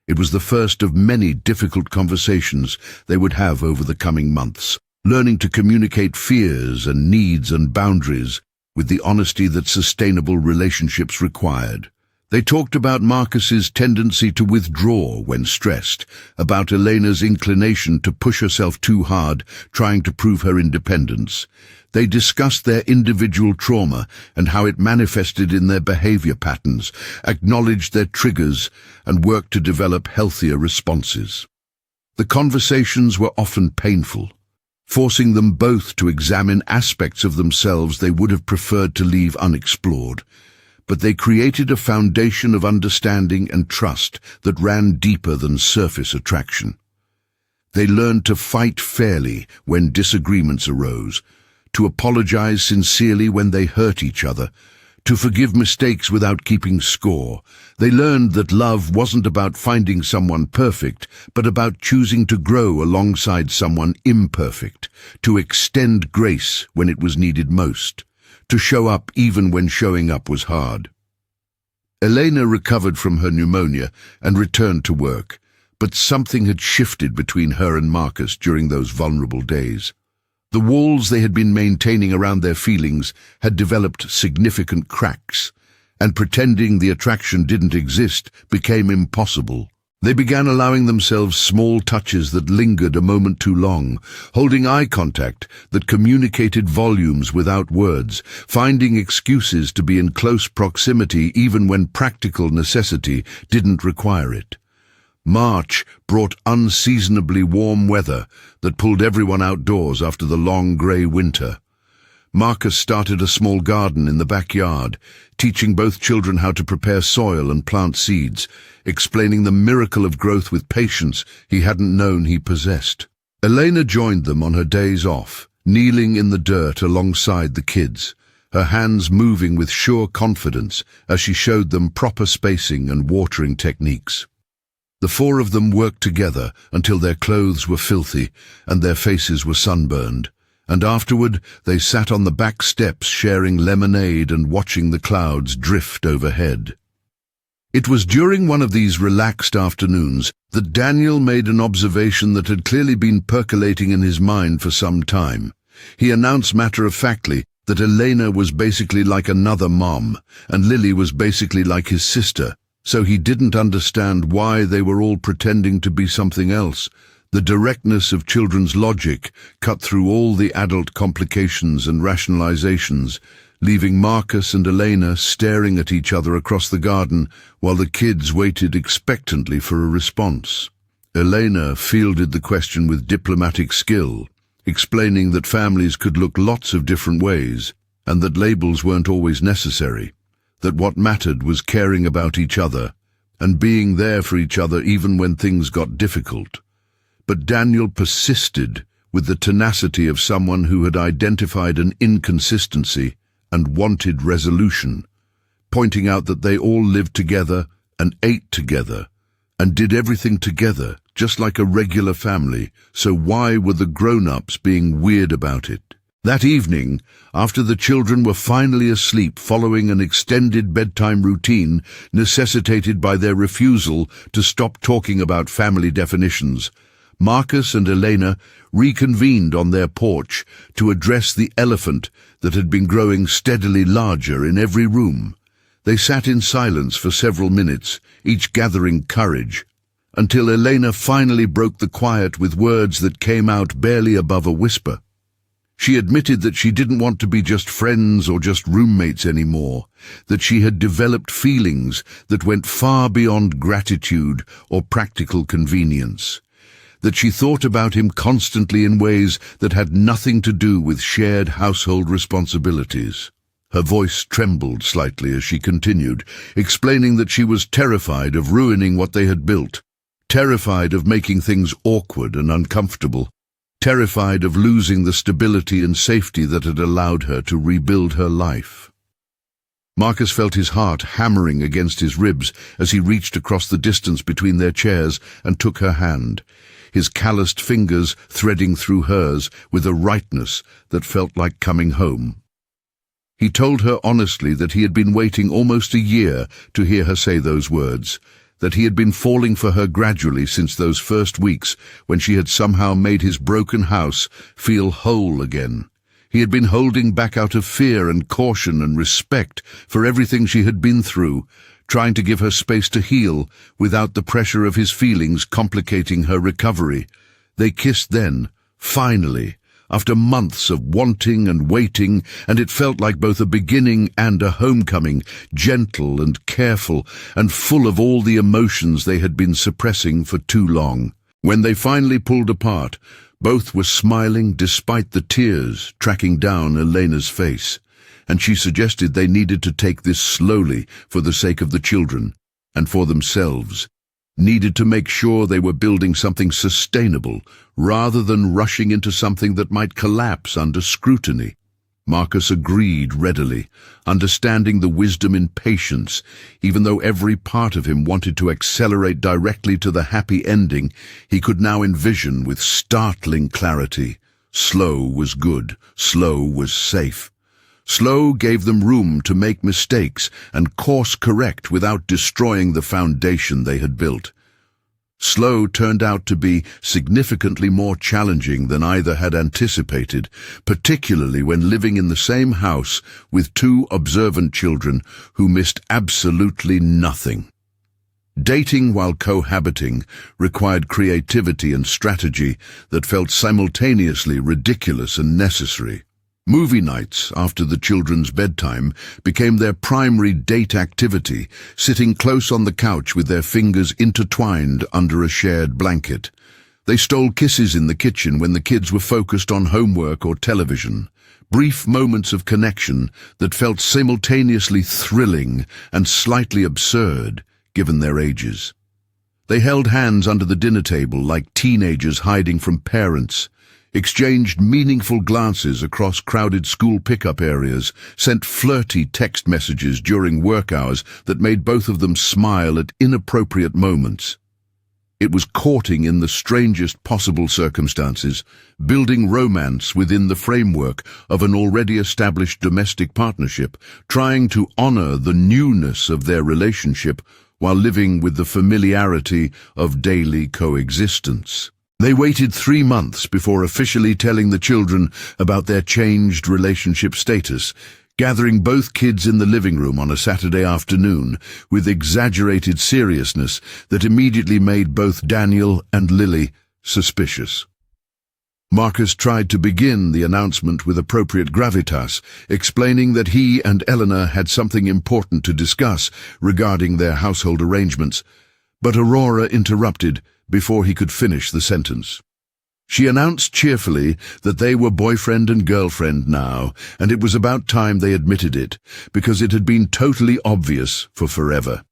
It was the first of many difficult conversations they would have over the coming months, learning to communicate fears and needs and boundaries with the honesty that sustainable relationships required. They talked about Marcus's tendency to withdraw when stressed, about Elena's inclination to push herself too hard, trying to prove her independence. They discussed their individual trauma and how it manifested in their behavior patterns, acknowledged their triggers, and worked to develop healthier responses. The conversations were often painful, forcing them both to examine aspects of themselves they would have preferred to leave unexplored. But they created a foundation of understanding and trust that ran deeper than surface attraction. They learned to fight fairly when disagreements arose, to apologize sincerely when they hurt each other, to forgive mistakes without keeping score. They learned that love wasn't about finding someone perfect, but about choosing to grow alongside someone imperfect, to extend grace when it was needed most, to show up even when showing up was hard. Elena recovered from her pneumonia and returned to work, but something had shifted between her and Marcus during those vulnerable days. The walls they had been maintaining around their feelings had developed significant cracks, and pretending the attraction didn't exist became impossible. They began allowing themselves small touches that lingered a moment too long, holding eye contact that communicated volumes without words, finding excuses to be in close proximity even when practical necessity didn't require it. March brought unseasonably warm weather that pulled everyone outdoors after the long grey winter. Marcus started a small garden in the backyard, teaching both children how to prepare soil and plant seeds, explaining the miracle of growth with patience he hadn't known he possessed. Elena joined them on her days off, kneeling in the dirt alongside the kids, her hands moving with sure confidence as she showed them proper spacing and watering techniques. The four of them worked together until their clothes were filthy and their faces were sunburned, and afterward they sat on the back steps sharing lemonade and watching the clouds drift overhead. It was during one of these relaxed afternoons that Daniel made an observation that had clearly been percolating in his mind for some time. He announced matter-of-factly that Elena was basically like another mom, and Lily was basically like his sister, so he didn't understand why they were all pretending to be something else. The directness of children's logic cut through all the adult complications and rationalizations, leaving Marcus and Elena staring at each other across the garden while the kids waited expectantly for a response. Elena fielded the question with diplomatic skill, explaining that families could look lots of different ways and that labels weren't always necessary, that what mattered was caring about each other and being there for each other even when things got difficult. But Daniel persisted with the tenacity of someone who had identified an inconsistency and wanted resolution, pointing out that they all lived together and ate together and did everything together, just like a regular family, so why were the grown-ups being weird about it? That evening, after the children were finally asleep following an extended bedtime routine necessitated by their refusal to stop talking about family definitions, Marcus and Elena reconvened on their porch to address the elephant that had been growing steadily larger in every room. They sat in silence for several minutes, each gathering courage, until Elena finally broke the quiet with words that came out barely above a whisper. She admitted that she didn't want to be just friends or just roommates anymore, that she had developed feelings that went far beyond gratitude or practical convenience, that she thought about him constantly in ways that had nothing to do with shared household responsibilities. Her voice trembled slightly as she continued, explaining that she was terrified of ruining what they had built, terrified of making things awkward and uncomfortable, terrified of losing the stability and safety that had allowed her to rebuild her life. Marcus felt his heart hammering against his ribs as he reached across the distance between their chairs and took her hand, his calloused fingers threading through hers with a rightness that felt like coming home. He told her honestly that he had been waiting almost a year to hear her say those words, that he had been falling for her gradually since those first weeks when she had somehow made his broken house feel whole again. He had been holding back out of fear and caution and respect for everything she had been through, trying to give her space to heal without the pressure of his feelings complicating her recovery. They kissed then, finally, after months of wanting and waiting, and it felt like both a beginning and a homecoming, gentle and careful, and full of all the emotions they had been suppressing for too long. When they finally pulled apart, both were smiling despite the tears tracking down Elena's face, and she suggested they needed to take this slowly for the sake of the children, and for themselves. Needed to make sure they were building something sustainable, rather than rushing into something that might collapse under scrutiny. Marcus agreed readily, understanding the wisdom in patience, even though every part of him wanted to accelerate directly to the happy ending he could now envision with startling clarity. Slow was good, slow was safe. Slow gave them room to make mistakes and course correct without destroying the foundation they had built. Slow turned out to be significantly more challenging than either had anticipated, particularly when living in the same house with two observant children who missed absolutely nothing. Dating while cohabiting required creativity and strategy that felt simultaneously ridiculous and necessary. Movie nights after the children's bedtime became their primary date activity, sitting close on the couch with their fingers intertwined under a shared blanket. They stole kisses in the kitchen when the kids were focused on homework or television. Brief moments of connection that felt simultaneously thrilling and slightly absurd, given their ages. They held hands under the dinner table like teenagers hiding from parents, exchanged meaningful glances across crowded school pickup areas, sent flirty text messages during work hours that made both of them smile at inappropriate moments. It was courting in the strangest possible circumstances, building romance within the framework of an already established domestic partnership, trying to honor the newness of their relationship while living with the familiarity of daily coexistence. They waited 3 months before officially telling the children about their changed relationship status, gathering both kids in the living room on a Saturday afternoon with exaggerated seriousness that immediately made both Daniel and Lily suspicious. Marcus tried to begin the announcement with appropriate gravitas, explaining that he and Eleanor had something important to discuss regarding their household arrangements, but Aurora interrupted before he could finish the sentence. She announced cheerfully that they were boyfriend and girlfriend now, and it was about time they admitted it, because it had been totally obvious for forever.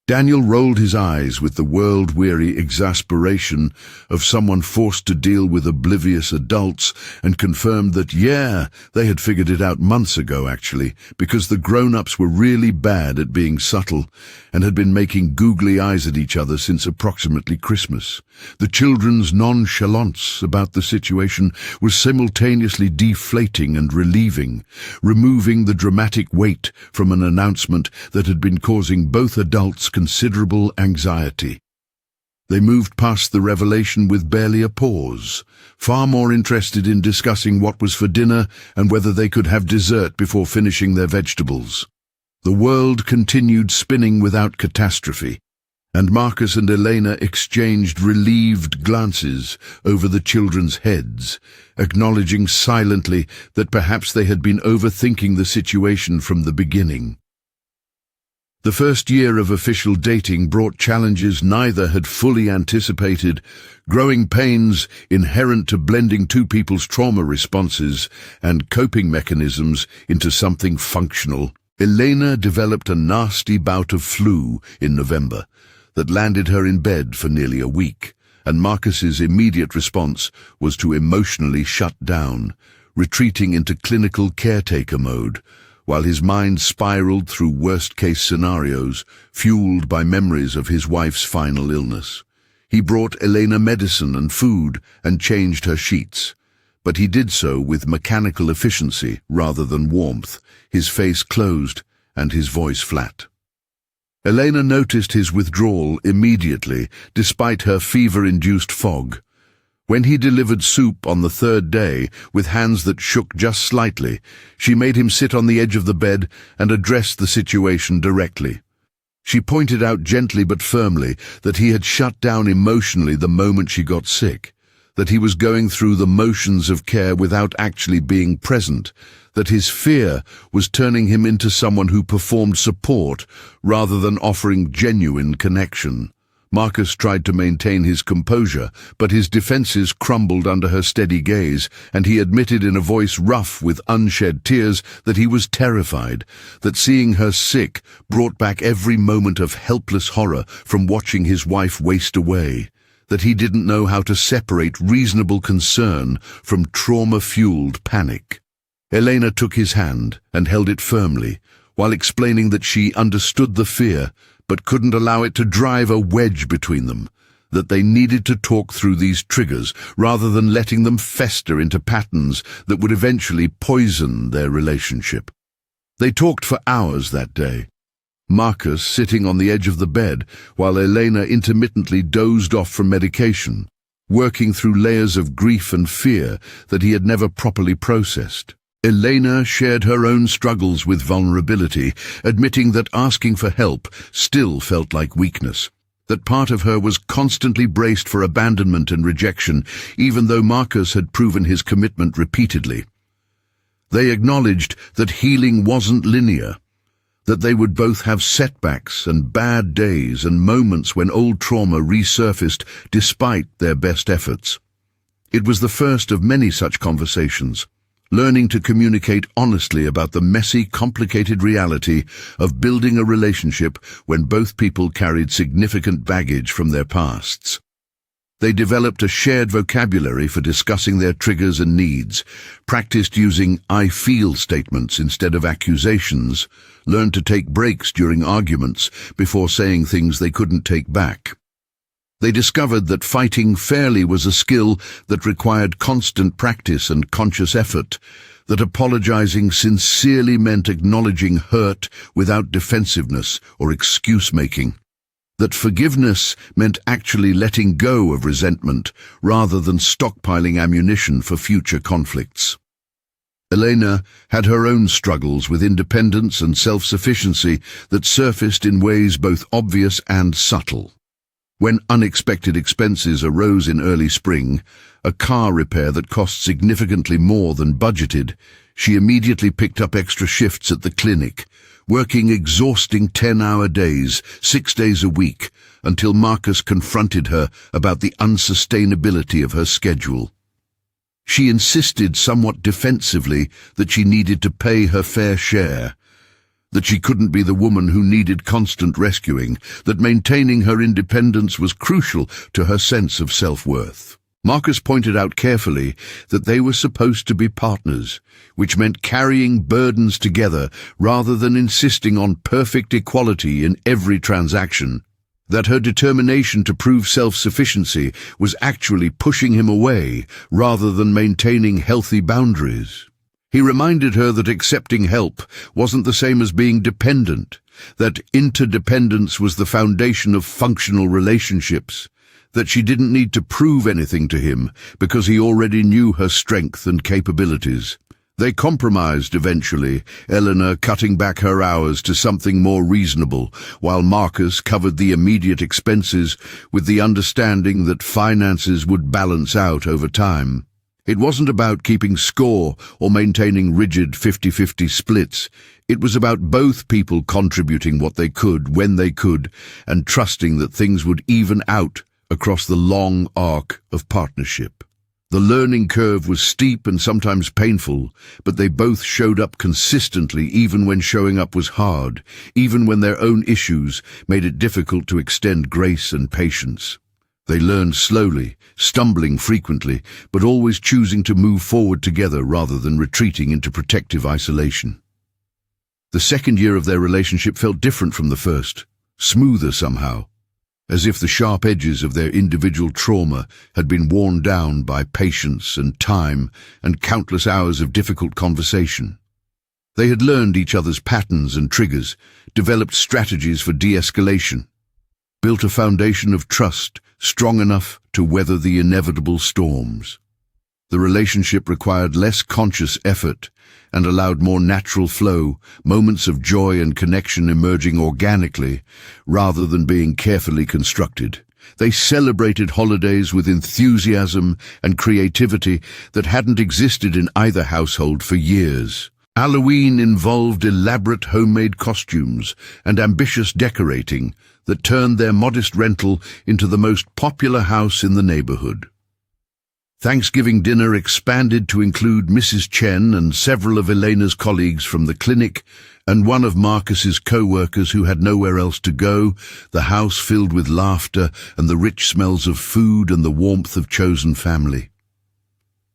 Daniel rolled his eyes with the world-weary exasperation of someone forced to deal with oblivious adults and confirmed that, yeah, they had figured it out months ago, actually, because the grown-ups were really bad at being subtle and had been making googly eyes at each other since approximately Christmas. The children's nonchalance about the situation was simultaneously deflating and relieving, removing the dramatic weight from an announcement that had been causing both adults considerable anxiety. They moved past the revelation with barely a pause, far more interested in discussing what was for dinner and whether they could have dessert before finishing their vegetables. The world continued spinning without catastrophe, and Marcus and Elena exchanged relieved glances over the children's heads, acknowledging silently that perhaps they had been overthinking the situation from the beginning. The first year of official dating brought challenges neither had fully anticipated, growing pains inherent to blending two people's trauma responses and coping mechanisms into something functional. Elena developed a nasty bout of flu in November that landed her in bed for nearly a week, and Marcus's immediate response was to emotionally shut down, retreating into clinical caretaker mode, while his mind spiraled through worst-case scenarios, fueled by memories of his wife's final illness. He brought Elena medicine and food and changed her sheets, but he did so with mechanical efficiency rather than warmth, his face closed and his voice flat. Elena noticed his withdrawal immediately, despite her fever-induced fog. When he delivered soup on the third day, with hands that shook just slightly, she made him sit on the edge of the bed and addressed the situation directly. She pointed out gently but firmly that he had shut down emotionally the moment she got sick, that he was going through the motions of care without actually being present, that his fear was turning him into someone who performed support rather than offering genuine connection. Marcus tried to maintain his composure, but his defenses crumbled under her steady gaze, and he admitted in a voice rough with unshed tears that he was terrified, that seeing her sick brought back every moment of helpless horror from watching his wife waste away, that he didn't know how to separate reasonable concern from trauma-fueled panic. Elena took his hand and held it firmly, while explaining that she understood the fear, but couldn't allow it to drive a wedge between them, that they needed to talk through these triggers rather than letting them fester into patterns that would eventually poison their relationship. They talked for hours that day, Marcus sitting on the edge of the bed while Elena intermittently dozed off from medication, working through layers of grief and fear that he had never properly processed. Elena shared her own struggles with vulnerability, admitting that asking for help still felt like weakness, that part of her was constantly braced for abandonment and rejection, even though Marcus had proven his commitment repeatedly. They acknowledged that healing wasn't linear, that they would both have setbacks and bad days and moments when old trauma resurfaced despite their best efforts. It was the first of many such conversations, learning to communicate honestly about the messy, complicated reality of building a relationship when both people carried significant baggage from their pasts. They developed a shared vocabulary for discussing their triggers and needs, practiced using "I feel" statements instead of accusations, learned to take breaks during arguments before saying things they couldn't take back. They discovered that fighting fairly was a skill that required constant practice and conscious effort, that apologizing sincerely meant acknowledging hurt without defensiveness or excuse-making, that forgiveness meant actually letting go of resentment rather than stockpiling ammunition for future conflicts. Elena had her own struggles with independence and self-sufficiency that surfaced in ways both obvious and subtle. When unexpected expenses arose in early spring, a car repair that cost significantly more than budgeted, she immediately picked up extra shifts at the clinic, working exhausting 10-hour days, 6 days a week, until Marcus confronted her about the unsustainability of her schedule. She insisted somewhat defensively that she needed to pay her fair share, that she couldn't be the woman who needed constant rescuing, that maintaining her independence was crucial to her sense of self-worth. Marcus pointed out carefully that they were supposed to be partners, which meant carrying burdens together rather than insisting on perfect equality in every transaction, that her determination to prove self-sufficiency was actually pushing him away rather than maintaining healthy boundaries. He reminded her that accepting help wasn't the same as being dependent, that interdependence was the foundation of functional relationships, that she didn't need to prove anything to him because he already knew her strength and capabilities. They compromised eventually, Elena cutting back her hours to something more reasonable, while Marcus covered the immediate expenses with the understanding that finances would balance out over time. It wasn't about keeping score or maintaining rigid 50-50 splits. It was about both people contributing what they could when they could and trusting that things would even out across the long arc of partnership. The learning curve was steep and sometimes painful, but they both showed up consistently even when showing up was hard, even when their own issues made it difficult to extend grace and patience. They learned slowly, stumbling frequently, but always choosing to move forward together rather than retreating into protective isolation. The second year of their relationship felt different from the first, smoother somehow. as if the sharp edges of their individual trauma had been worn down by patience and time and countless hours of difficult conversation. They had learned each other's patterns and triggers, developed strategies for de-escalation, built a foundation of trust strong enough to weather the inevitable storms. The relationship required less conscious effort and allowed more natural flow, moments of joy and connection emerging organically rather than being carefully constructed. They celebrated holidays with enthusiasm and creativity that hadn't existed in either household for years. Halloween involved elaborate homemade costumes and ambitious decorating that turned their modest rental into the most popular house in the neighborhood. Thanksgiving dinner expanded to include Mrs. Chen and several of Elena's colleagues from the clinic and one of Marcus's co-workers who had nowhere else to go, the house filled with laughter and the rich smells of food and the warmth of chosen family.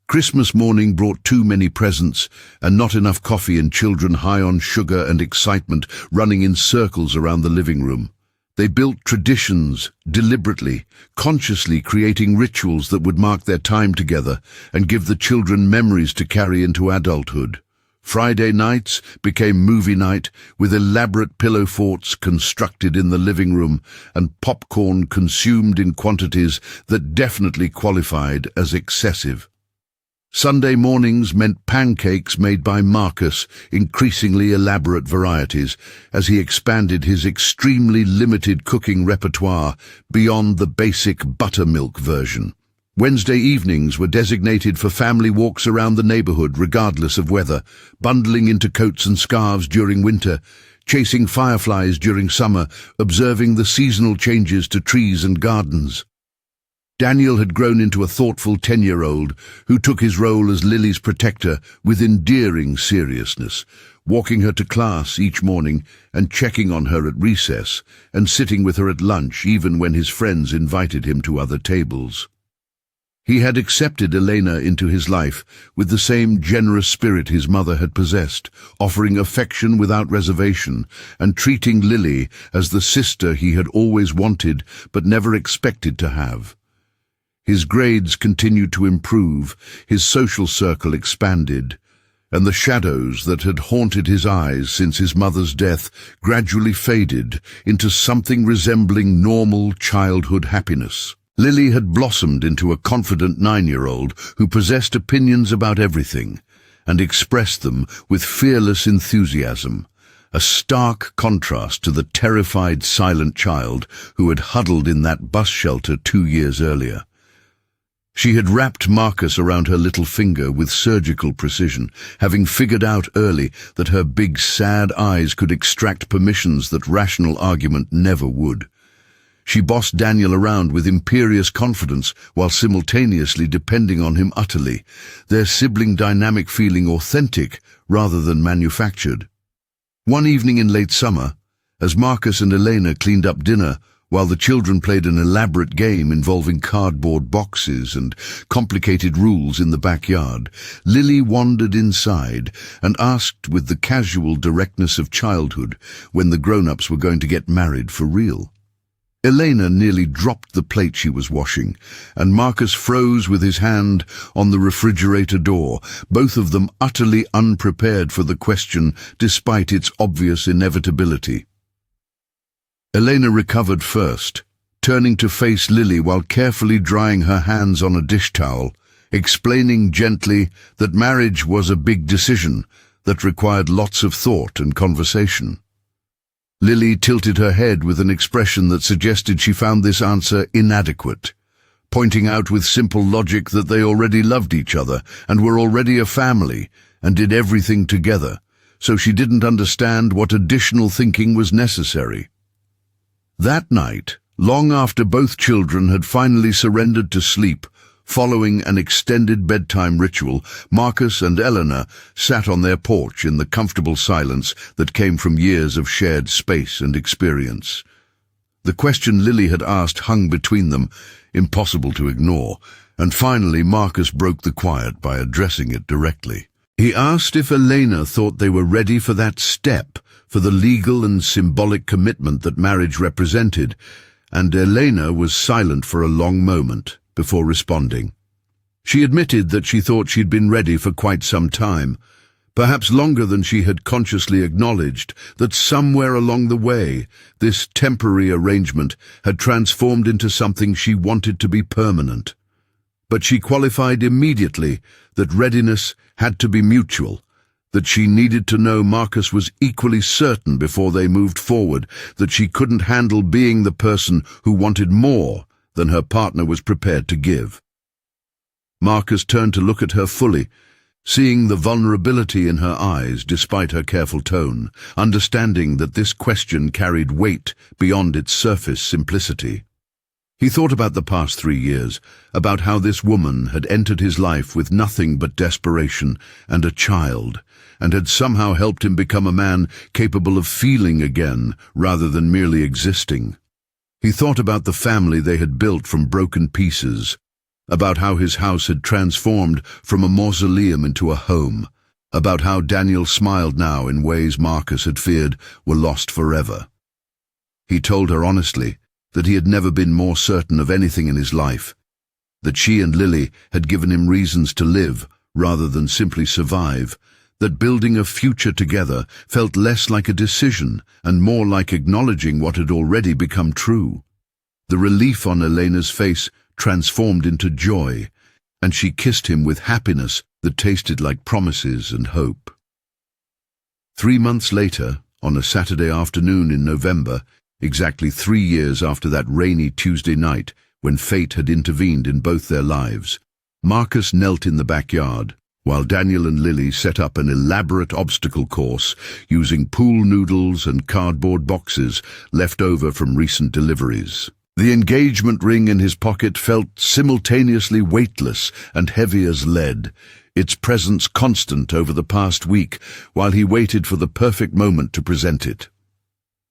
Christmas morning brought too many presents and not enough coffee, and children high on sugar and excitement running in circles around the living room. They built traditions, deliberately, consciously creating rituals that would mark their time together and give the children memories to carry into adulthood. Friday nights became movie night, with elaborate pillow forts constructed in the living room and popcorn consumed in quantities that definitely qualified as excessive. Sunday mornings meant pancakes made by Marcus, increasingly elaborate varieties, as he expanded his extremely limited cooking repertoire beyond the basic buttermilk version. Wednesday evenings were designated for family walks around the neighborhood regardless of weather, bundling into coats and scarves during winter, chasing fireflies during summer, observing the seasonal changes to trees and gardens. Daniel had grown into a thoughtful 10-year-old who took his role as Lily's protector with endearing seriousness, walking her to class each morning and checking on her at recess and sitting with her at lunch even when his friends invited him to other tables. He had accepted Elena into his life with the same generous spirit his mother had possessed, offering affection without reservation and treating Lily as the sister he had always wanted but never expected to have. His grades continued to improve, his social circle expanded, and the shadows that had haunted his eyes since his mother's death gradually faded into something resembling normal childhood happiness. Lily had blossomed into a confident 9-year-old who possessed opinions about everything and expressed them with fearless enthusiasm, a stark contrast to the terrified silent child who had huddled in that bus shelter 2 years earlier. She had wrapped Marcus around her little finger with surgical precision, having figured out early that her big, sad eyes could extract permissions that rational argument never would. She bossed Daniel around with imperious confidence while simultaneously depending on him utterly, their sibling dynamic feeling authentic rather than manufactured. One evening in late summer, as Marcus and Elena cleaned up dinner, while the children played an elaborate game involving cardboard boxes and complicated rules in the backyard, Lily wandered inside and asked with the casual directness of childhood when the grown-ups were going to get married for real. Elena nearly dropped the plate she was washing, and Marcus froze with his hand on the refrigerator door, both of them utterly unprepared for the question despite its obvious inevitability. Elena recovered first, turning to face Lily while carefully drying her hands on a dish towel, explaining gently that marriage was a big decision that required lots of thought and conversation. Lily tilted her head with an expression that suggested she found this answer inadequate, pointing out with simple logic that they already loved each other and were already a family and did everything together, so she didn't understand what additional thinking was necessary. That night, long after both children had finally surrendered to sleep, following an extended bedtime ritual, Marcus and Eleanor sat on their porch in the comfortable silence that came from years of shared space and experience. The question Lily had asked hung between them, impossible to ignore, and finally Marcus broke the quiet by addressing it directly. He asked if Elena thought they were ready for that step, for the legal and symbolic commitment that marriage represented, and Elena was silent for a long moment before responding. She admitted that she thought she'd been ready for quite some time, perhaps longer than she had consciously acknowledged, that somewhere along the way, this temporary arrangement had transformed into something she wanted to be permanent. But she qualified immediately that readiness had to be mutual, that she needed to know Marcus was equally certain before they moved forward, that she couldn't handle being the person who wanted more than her partner was prepared to give. Marcus turned to look at her fully, seeing the vulnerability in her eyes despite her careful tone, understanding that this question carried weight beyond its surface simplicity. He thought about the past 3 years, about how this woman had entered his life with nothing but desperation and a child, and had somehow helped him become a man capable of feeling again rather than merely existing. He thought about the family they had built from broken pieces, about how his house had transformed from a mausoleum into a home, about how Daniel smiled now in ways Marcus had feared were lost forever. He told her honestly that he had never been more certain of anything in his life, that she and Lily had given him reasons to live rather than simply survive, that building a future together felt less like a decision and more like acknowledging what had already become true. The relief on Elena's face transformed into joy, and she kissed him with happiness that tasted like promises and hope. 3 months later, on a Saturday afternoon in November, exactly 3 years after that rainy Tuesday night when fate had intervened in both their lives, Marcus knelt in the backyard, while Daniel and Lily set up an elaborate obstacle course using pool noodles and cardboard boxes left over from recent deliveries. The engagement ring in his pocket felt simultaneously weightless and heavy as lead, its presence constant over the past week while he waited for the perfect moment to present it.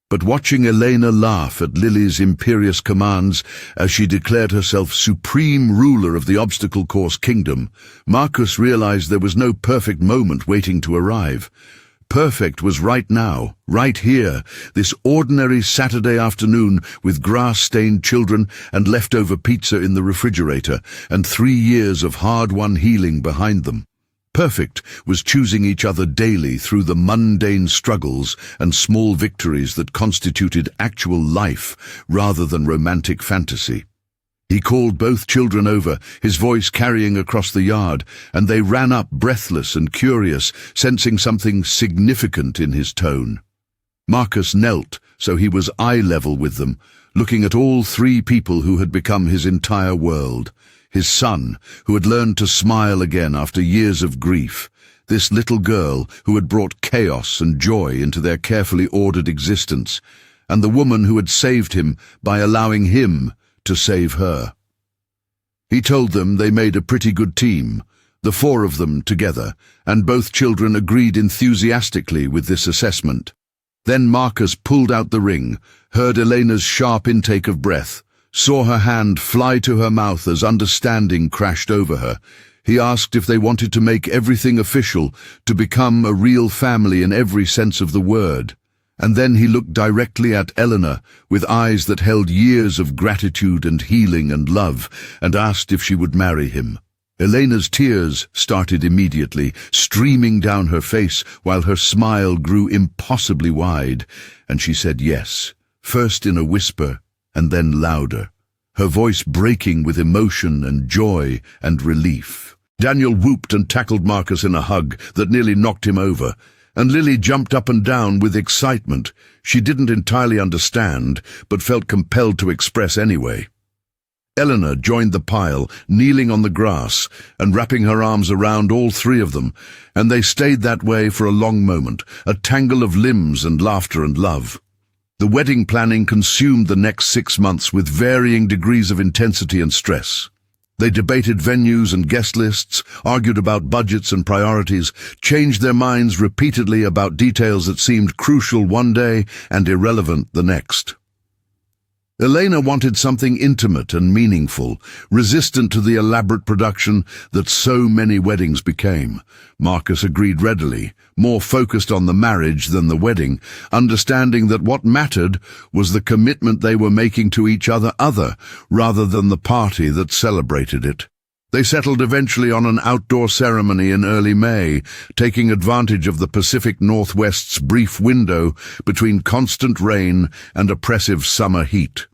But watching Elena laugh at Lily's imperious commands as she declared herself supreme ruler of the obstacle course kingdom, Marcus realized there was no perfect moment waiting to arrive. Perfect was right now, right here, this ordinary Saturday afternoon with grass-stained children and leftover pizza in the refrigerator and 3 years of hard-won healing behind them. Perfect was choosing each other daily through the mundane struggles and small victories that constituted actual life rather than romantic fantasy. He called both children over, his voice carrying across the yard, and they ran up breathless and curious, sensing something significant in his tone. Marcus knelt so he was eye-level with them, looking at all 3 people who had become his entire world. His son, who had learned to smile again after years of grief, this little girl who had brought chaos and joy into their carefully ordered existence, and the woman who had saved him by allowing him to save her. He told them they made a pretty good team, the 4 of them together, and both children agreed enthusiastically with this assessment. Then Marcus pulled out the ring, heard Elena's sharp intake of breath, saw her hand fly to her mouth as understanding crashed over her. He asked if they wanted to make everything official, to become a real family in every sense of the word. And then he looked directly at Eleanor with eyes that held years of gratitude and healing and love, and asked if she would marry him. Elena's tears started immediately, streaming down her face while her smile grew impossibly wide, and she said yes, first in a whisper and then louder, her voice breaking with emotion and joy and relief. Daniel whooped and tackled Marcus in a hug that nearly knocked him over, and Lily jumped up and down with excitement. She didn't entirely understand, but felt compelled to express anyway. Eleanor joined the pile, kneeling on the grass and wrapping her arms around all 3 of them, and they stayed that way for a long moment, a tangle of limbs and laughter and love. The wedding planning consumed the next 6 months with varying degrees of intensity and stress. They debated venues and guest lists, argued about budgets and priorities, changed their minds repeatedly about details that seemed crucial one day and irrelevant the next. Elena wanted something intimate and meaningful, resistant to the elaborate production that so many weddings became. Marcus agreed readily, more focused on the marriage than the wedding, understanding that what mattered was the commitment they were making to each other rather than the party that celebrated it. They settled eventually on an outdoor ceremony in early May, taking advantage of the Pacific Northwest's brief window between constant rain and oppressive summer heat.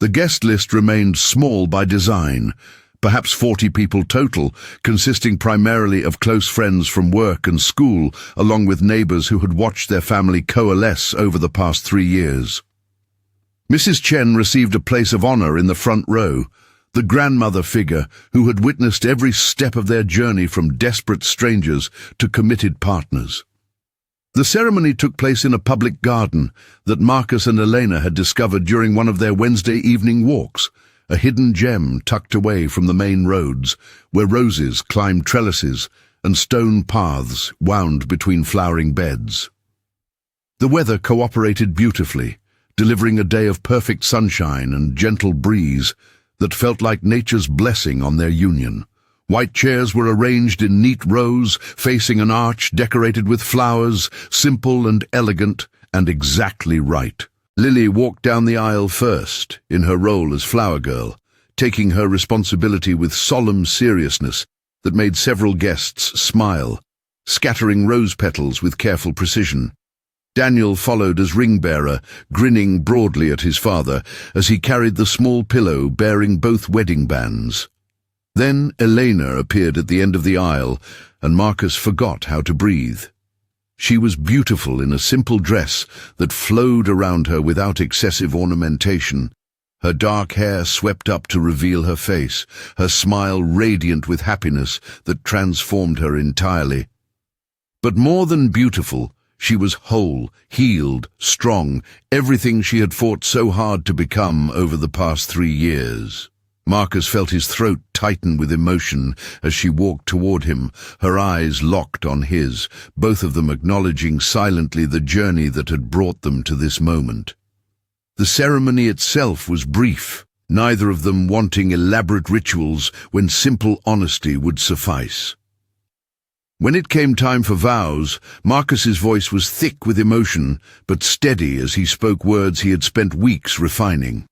The guest list remained small by design, perhaps 40 people total, consisting primarily of close friends from work and school, along with neighbors who had watched their family coalesce over the past 3 years. Mrs. Chen received a place of honor in the front row, the grandmother figure who had witnessed every step of their journey from desperate strangers to committed partners. The ceremony took place in a public garden that Marcus and Elena had discovered during one of their Wednesday evening walks, a hidden gem tucked away from the main roads, where roses climbed trellises and stone paths wound between flowering beds. The weather cooperated beautifully, delivering a day of perfect sunshine and gentle breeze that felt like nature's blessing on their union. White chairs were arranged in neat rows, facing an arch decorated with flowers, simple and elegant, and exactly right. Lily walked down the aisle first, in her role as flower girl, taking her responsibility with solemn seriousness that made several guests smile, scattering rose petals with careful precision. Daniel followed as ring-bearer, grinning broadly at his father as he carried the small pillow bearing both wedding bands. Then Elena appeared at the end of the aisle, and Marcus forgot how to breathe. She was beautiful in a simple dress that flowed around her without excessive ornamentation, her dark hair swept up to reveal her face, her smile radiant with happiness that transformed her entirely. But more than beautiful, she was whole, healed, strong, everything she had fought so hard to become over the past 3 years. Marcus felt his throat tighten with emotion as she walked toward him, her eyes locked on his, both of them acknowledging silently the journey that had brought them to this moment. The ceremony itself was brief, neither of them wanting elaborate rituals when simple honesty would suffice. When it came time for vows, Marcus's voice was thick with emotion, but steady as he spoke words he had spent weeks refining.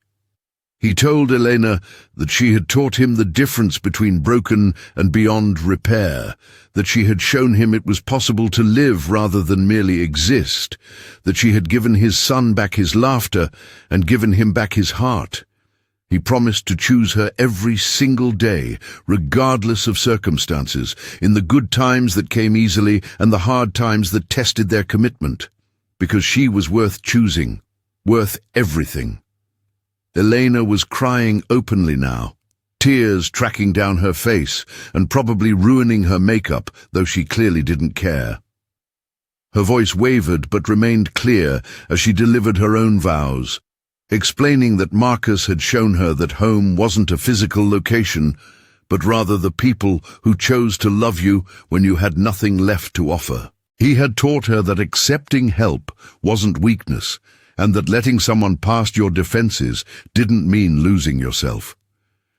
He told Elena that she had taught him the difference between broken and beyond repair, that she had shown him it was possible to live rather than merely exist, that she had given his son back his laughter and given him back his heart. He promised to choose her every single day, regardless of circumstances, in the good times that came easily and the hard times that tested their commitment, because she was worth choosing, worth everything. Elena was crying openly now, tears tracking down her face and probably ruining her makeup, though she clearly didn't care. Her voice wavered but remained clear as she delivered her own vows, explaining that Marcus had shown her that home wasn't a physical location, but rather the people who chose to love you when you had nothing left to offer. He had taught her that accepting help wasn't weakness, and that letting someone past your defenses didn't mean losing yourself.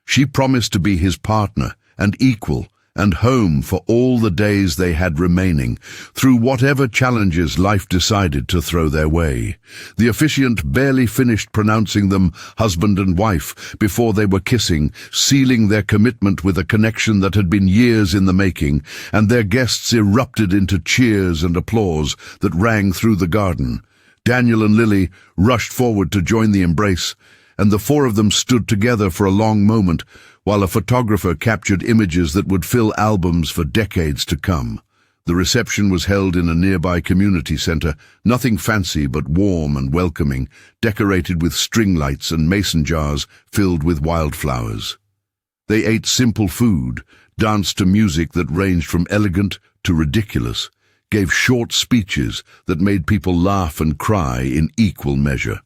She promised to be his partner and equal and home for all the days they had remaining, through whatever challenges life decided to throw their way. The officiant barely finished pronouncing them husband and wife before they were kissing, sealing their commitment with a connection that had been years in the making, and their guests erupted into cheers and applause that rang through the garden. Daniel and Lily rushed forward to join the embrace, and the 4 of them stood together for a long moment, while a photographer captured images that would fill albums for decades to come. The reception was held in a nearby community center, nothing fancy but warm and welcoming, decorated with string lights and mason jars filled with wildflowers. They ate simple food, danced to music that ranged from elegant to ridiculous, gave short speeches that made people laugh and cry in equal measure.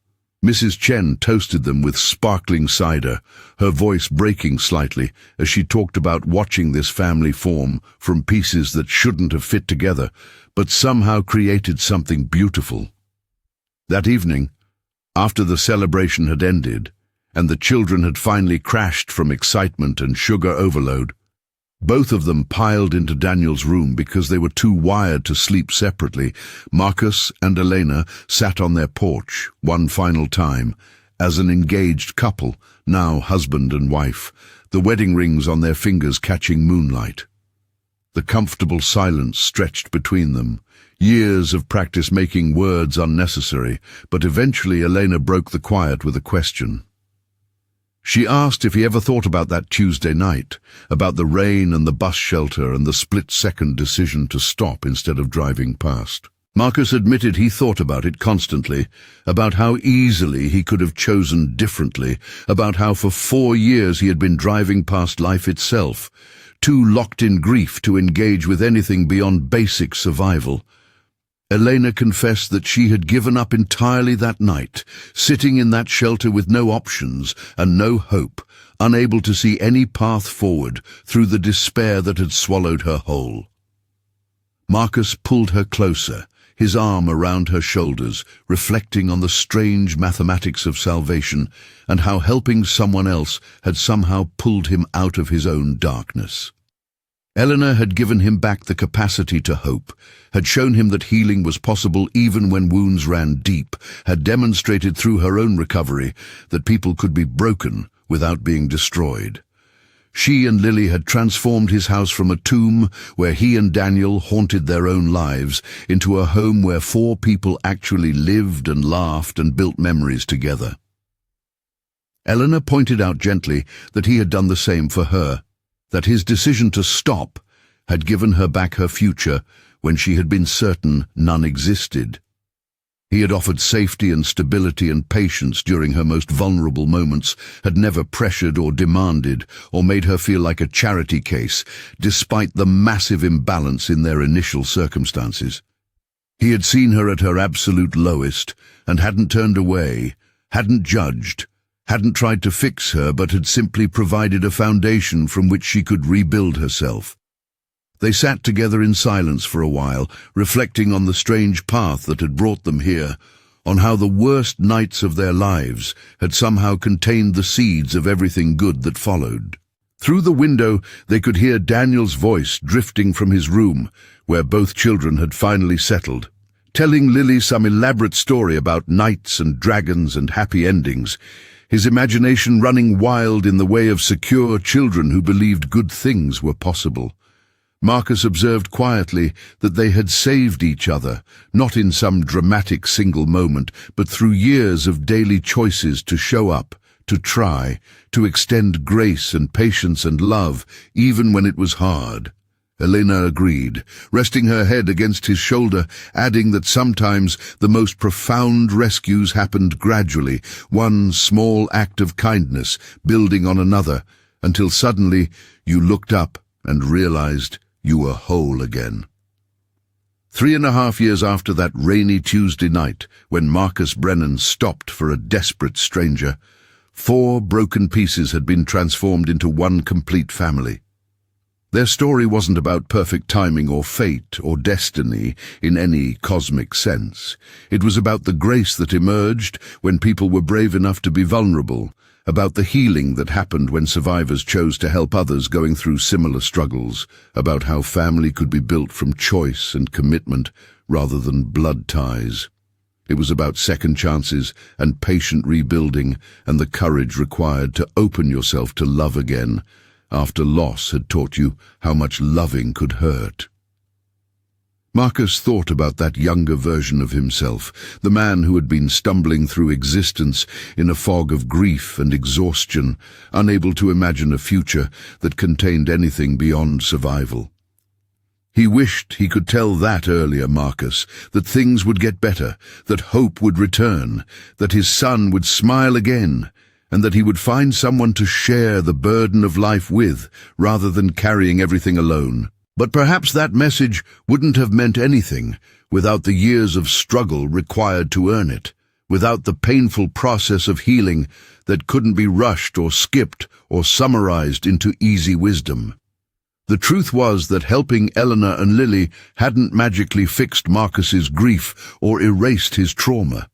Mrs. Chen toasted them with sparkling cider, her voice breaking slightly as she talked about watching this family form from pieces that shouldn't have fit together, but somehow created something beautiful. That evening, After the celebration had ended, and the children had finally crashed from excitement and sugar overload, both of them piled into Daniel's room because they were too wired to sleep separately. Marcus and Elena sat on their porch one final time, as an engaged couple, now husband and wife, the wedding rings on their fingers catching moonlight. The comfortable silence stretched between them, years of practice making words unnecessary, but eventually Elena broke the quiet with a question. She asked if he ever thought about that Tuesday night, about the rain and the bus shelter and the split-second decision to stop instead of driving past. Marcus admitted he thought about it constantly, about how easily he could have chosen differently, about how for 4 years he had been driving past life itself, too locked in grief to engage with anything beyond basic survival. Elena confessed that she had given up entirely that night, sitting in that shelter with no options and no hope, unable to see any path forward through the despair that had swallowed her whole. Marcus pulled her closer, his arm around her shoulders, reflecting on the strange mathematics of salvation and how helping someone else had somehow pulled him out of his own darkness. Eleanor had given him back the capacity to hope, had shown him that healing was possible even when wounds ran deep, had demonstrated through her own recovery that people could be broken without being destroyed. She and Lily had transformed his house from a tomb where he and Daniel haunted their own lives into a home where 4 people actually lived and laughed and built memories together. Eleanor pointed out gently that he had done the same for her, that his decision to stop had given her back her future when she had been certain none existed. He had offered safety and stability and patience during her most vulnerable moments, had never pressured or demanded or made her feel like a charity case, despite the massive imbalance in their initial circumstances. He had seen her at her absolute lowest and hadn't turned away, hadn't judged, hadn't tried to fix her, but had simply provided a foundation from which she could rebuild herself. They sat together in silence for a while, reflecting on the strange path that had brought them here, on how the worst nights of their lives had somehow contained the seeds of everything good that followed. Through the window they could hear Daniel's voice drifting from his room, where both children had finally settled, telling Lily some elaborate story about knights and dragons and happy endings, his imagination running wild in the way of secure children who believed good things were possible. Marcus observed quietly that they had saved each other, not in some dramatic single moment, but through years of daily choices to show up, to try, to extend grace and patience and love, even when it was hard. Elena agreed, resting her head against his shoulder, adding that sometimes the most profound rescues happened gradually, one small act of kindness building on another, until suddenly you looked up and realized you were whole again. 3.5 years after that rainy Tuesday night, when Marcus Brennan stopped for a desperate stranger, 4 broken pieces had been transformed into one complete family. Their story wasn't about perfect timing or fate or destiny in any cosmic sense. It was about the grace that emerged when people were brave enough to be vulnerable, about the healing that happened when survivors chose to help others going through similar struggles, about how family could be built from choice and commitment rather than blood ties. It was about second chances and patient rebuilding and the courage required to open yourself to love again after loss had taught you how much loving could hurt. Marcus thought about that younger version of himself, the man who had been stumbling through existence in a fog of grief and exhaustion, unable to imagine a future that contained anything beyond survival. He wished he could tell that earlier Marcus, that things would get better, that hope would return, that his son would smile again, and that he would find someone to share the burden of life with, rather than carrying everything alone. But perhaps that message wouldn't have meant anything without the years of struggle required to earn it, without the painful process of healing that couldn't be rushed or skipped or summarized into easy wisdom. The truth was that helping Eleanor and Lily hadn't magically fixed Marcus's grief or erased his trauma.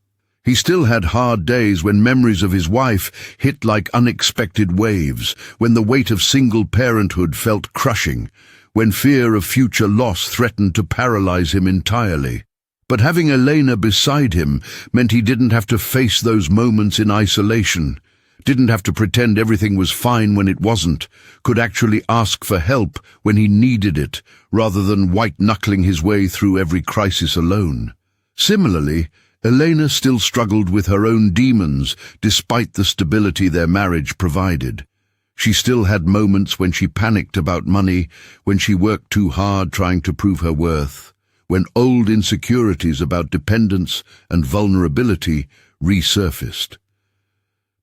He still had hard days when memories of his wife hit like unexpected waves, when the weight of single parenthood felt crushing, when fear of future loss threatened to paralyze him entirely. But having Elena beside him meant he didn't have to face those moments in isolation, didn't have to pretend everything was fine when it wasn't, could actually ask for help when he needed it, rather than white-knuckling his way through every crisis alone. Similarly, Elena still struggled with her own demons, despite the stability their marriage provided. She still had moments when she panicked about money, when she worked too hard trying to prove her worth, when old insecurities about dependence and vulnerability resurfaced.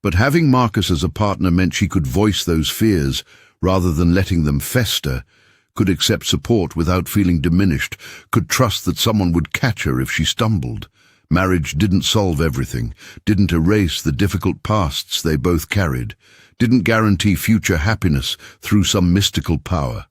But having Marcus as a partner meant she could voice those fears rather than letting them fester, could accept support without feeling diminished, could trust that someone would catch her if she stumbled. Marriage didn't solve everything, didn't erase the difficult pasts they both carried, didn't guarantee future happiness through some mystical power.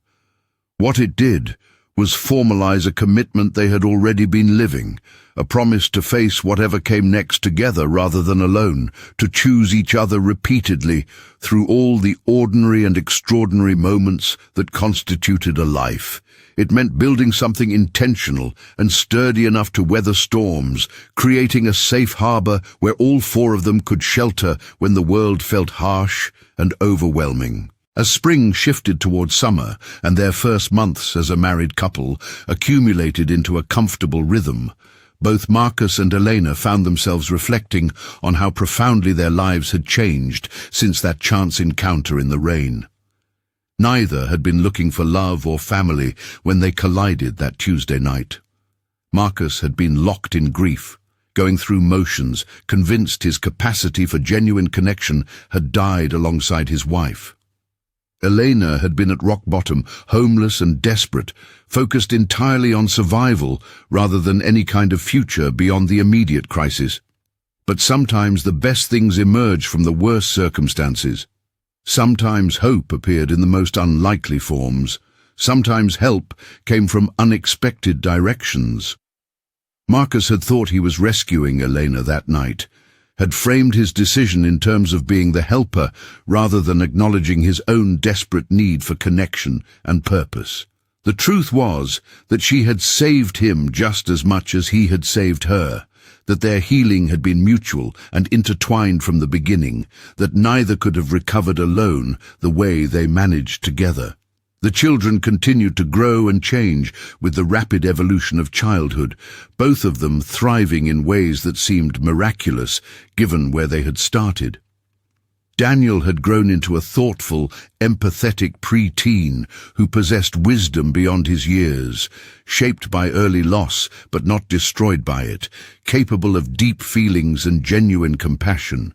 What it did was formalize a commitment they had already been living, a promise to face whatever came next together rather than alone, to choose each other repeatedly through all the ordinary and extraordinary moments that constituted a life. It meant building something intentional and sturdy enough to weather storms, creating a safe harbor where all four of them could shelter when the world felt harsh and overwhelming. As spring shifted towards summer and their first months as a married couple accumulated into a comfortable rhythm, both Marcus and Elena found themselves reflecting on how profoundly their lives had changed since that chance encounter in the rain. Neither had been looking for love or family when they collided that Tuesday night. Marcus had been locked in grief, going through motions, convinced his capacity for genuine connection had died alongside his wife. Elena had been at rock bottom, homeless and desperate, focused entirely on survival rather than any kind of future beyond the immediate crisis. But sometimes the best things emerge from the worst circumstances. Sometimes hope appeared in the most unlikely forms. Sometimes help came from unexpected directions. Marcus had thought he was rescuing Elena that night, had framed his decision in terms of being the helper rather than acknowledging his own desperate need for connection and purpose. The truth was that she had saved him just as much as he had saved her, that their healing had been mutual and intertwined from the beginning, that neither could have recovered alone the way they managed together. The children continued to grow and change with the rapid evolution of childhood, both of them thriving in ways that seemed miraculous given where they had started. Daniel had grown into a thoughtful, empathetic pre-teen who possessed wisdom beyond his years, shaped by early loss but not destroyed by it, capable of deep feelings and genuine compassion.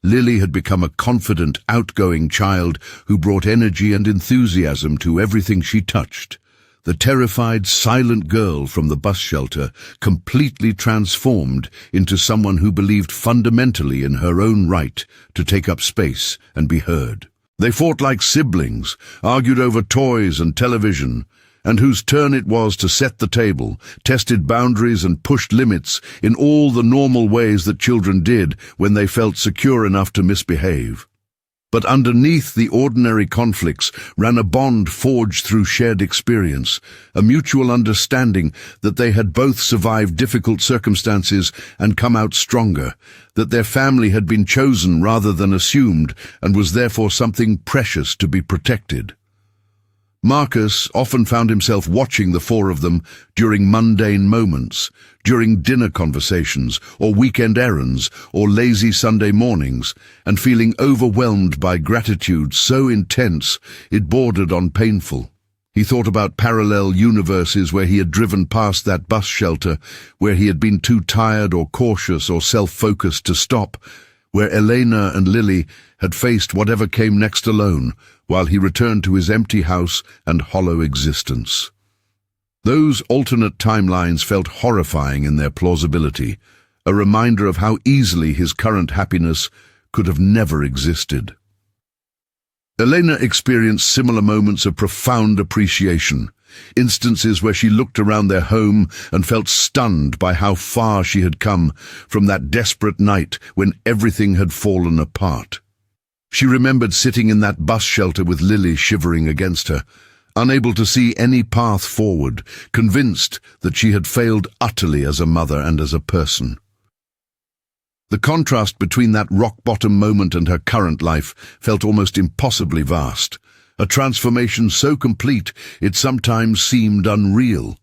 Lily had become a confident, outgoing child who brought energy and enthusiasm to everything she touched. The terrified, silent girl from the bus shelter completely transformed into someone who believed fundamentally in her own right to take up space and be heard. They fought like siblings, argued over toys and television, and whose turn it was to set the table, tested boundaries and pushed limits in all the normal ways that children did when they felt secure enough to misbehave. But underneath the ordinary conflicts ran a bond forged through shared experience, a mutual understanding that they had both survived difficult circumstances and come out stronger, that their family had been chosen rather than assumed and was therefore something precious to be protected. Marcus often found himself watching the four of them during mundane moments, during dinner conversations, or weekend errands, or lazy Sunday mornings, and feeling overwhelmed by gratitude so intense it bordered on painful. He thought about parallel universes where he had driven past that bus shelter, where he had been too tired or cautious or self-focused to stop, where Elena and Lily had faced whatever came next alone, while he returned to his empty house and hollow existence. Those alternate timelines felt horrifying in their plausibility, a reminder of how easily his current happiness could have never existed. Elena experienced similar moments of profound appreciation, instances where she looked around their home and felt stunned by how far she had come from that desperate night when everything had fallen apart. She remembered sitting in that bus shelter with Lily shivering against her, unable to see any path forward, convinced that she had failed utterly as a mother and as a person. The contrast between that rock-bottom moment and her current life felt almost impossibly vast, a transformation so complete it sometimes seemed unreal.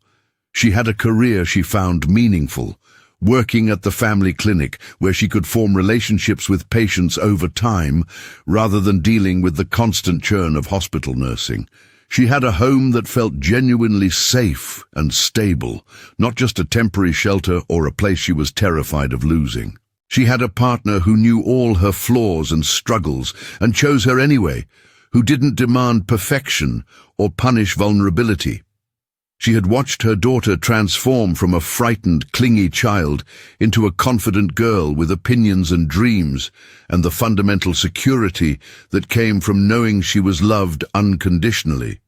She had a career she found meaningful, working at the family clinic where she could form relationships with patients over time rather than dealing with the constant churn of hospital nursing. She had a home that felt genuinely safe and stable, not just a temporary shelter or a place she was terrified of losing. She had a partner who knew all her flaws and struggles and chose her anyway, who didn't demand perfection or punish vulnerability. She had watched her daughter transform from a frightened, clingy child into a confident girl with opinions and dreams, and the fundamental security that came from knowing she was loved unconditionally.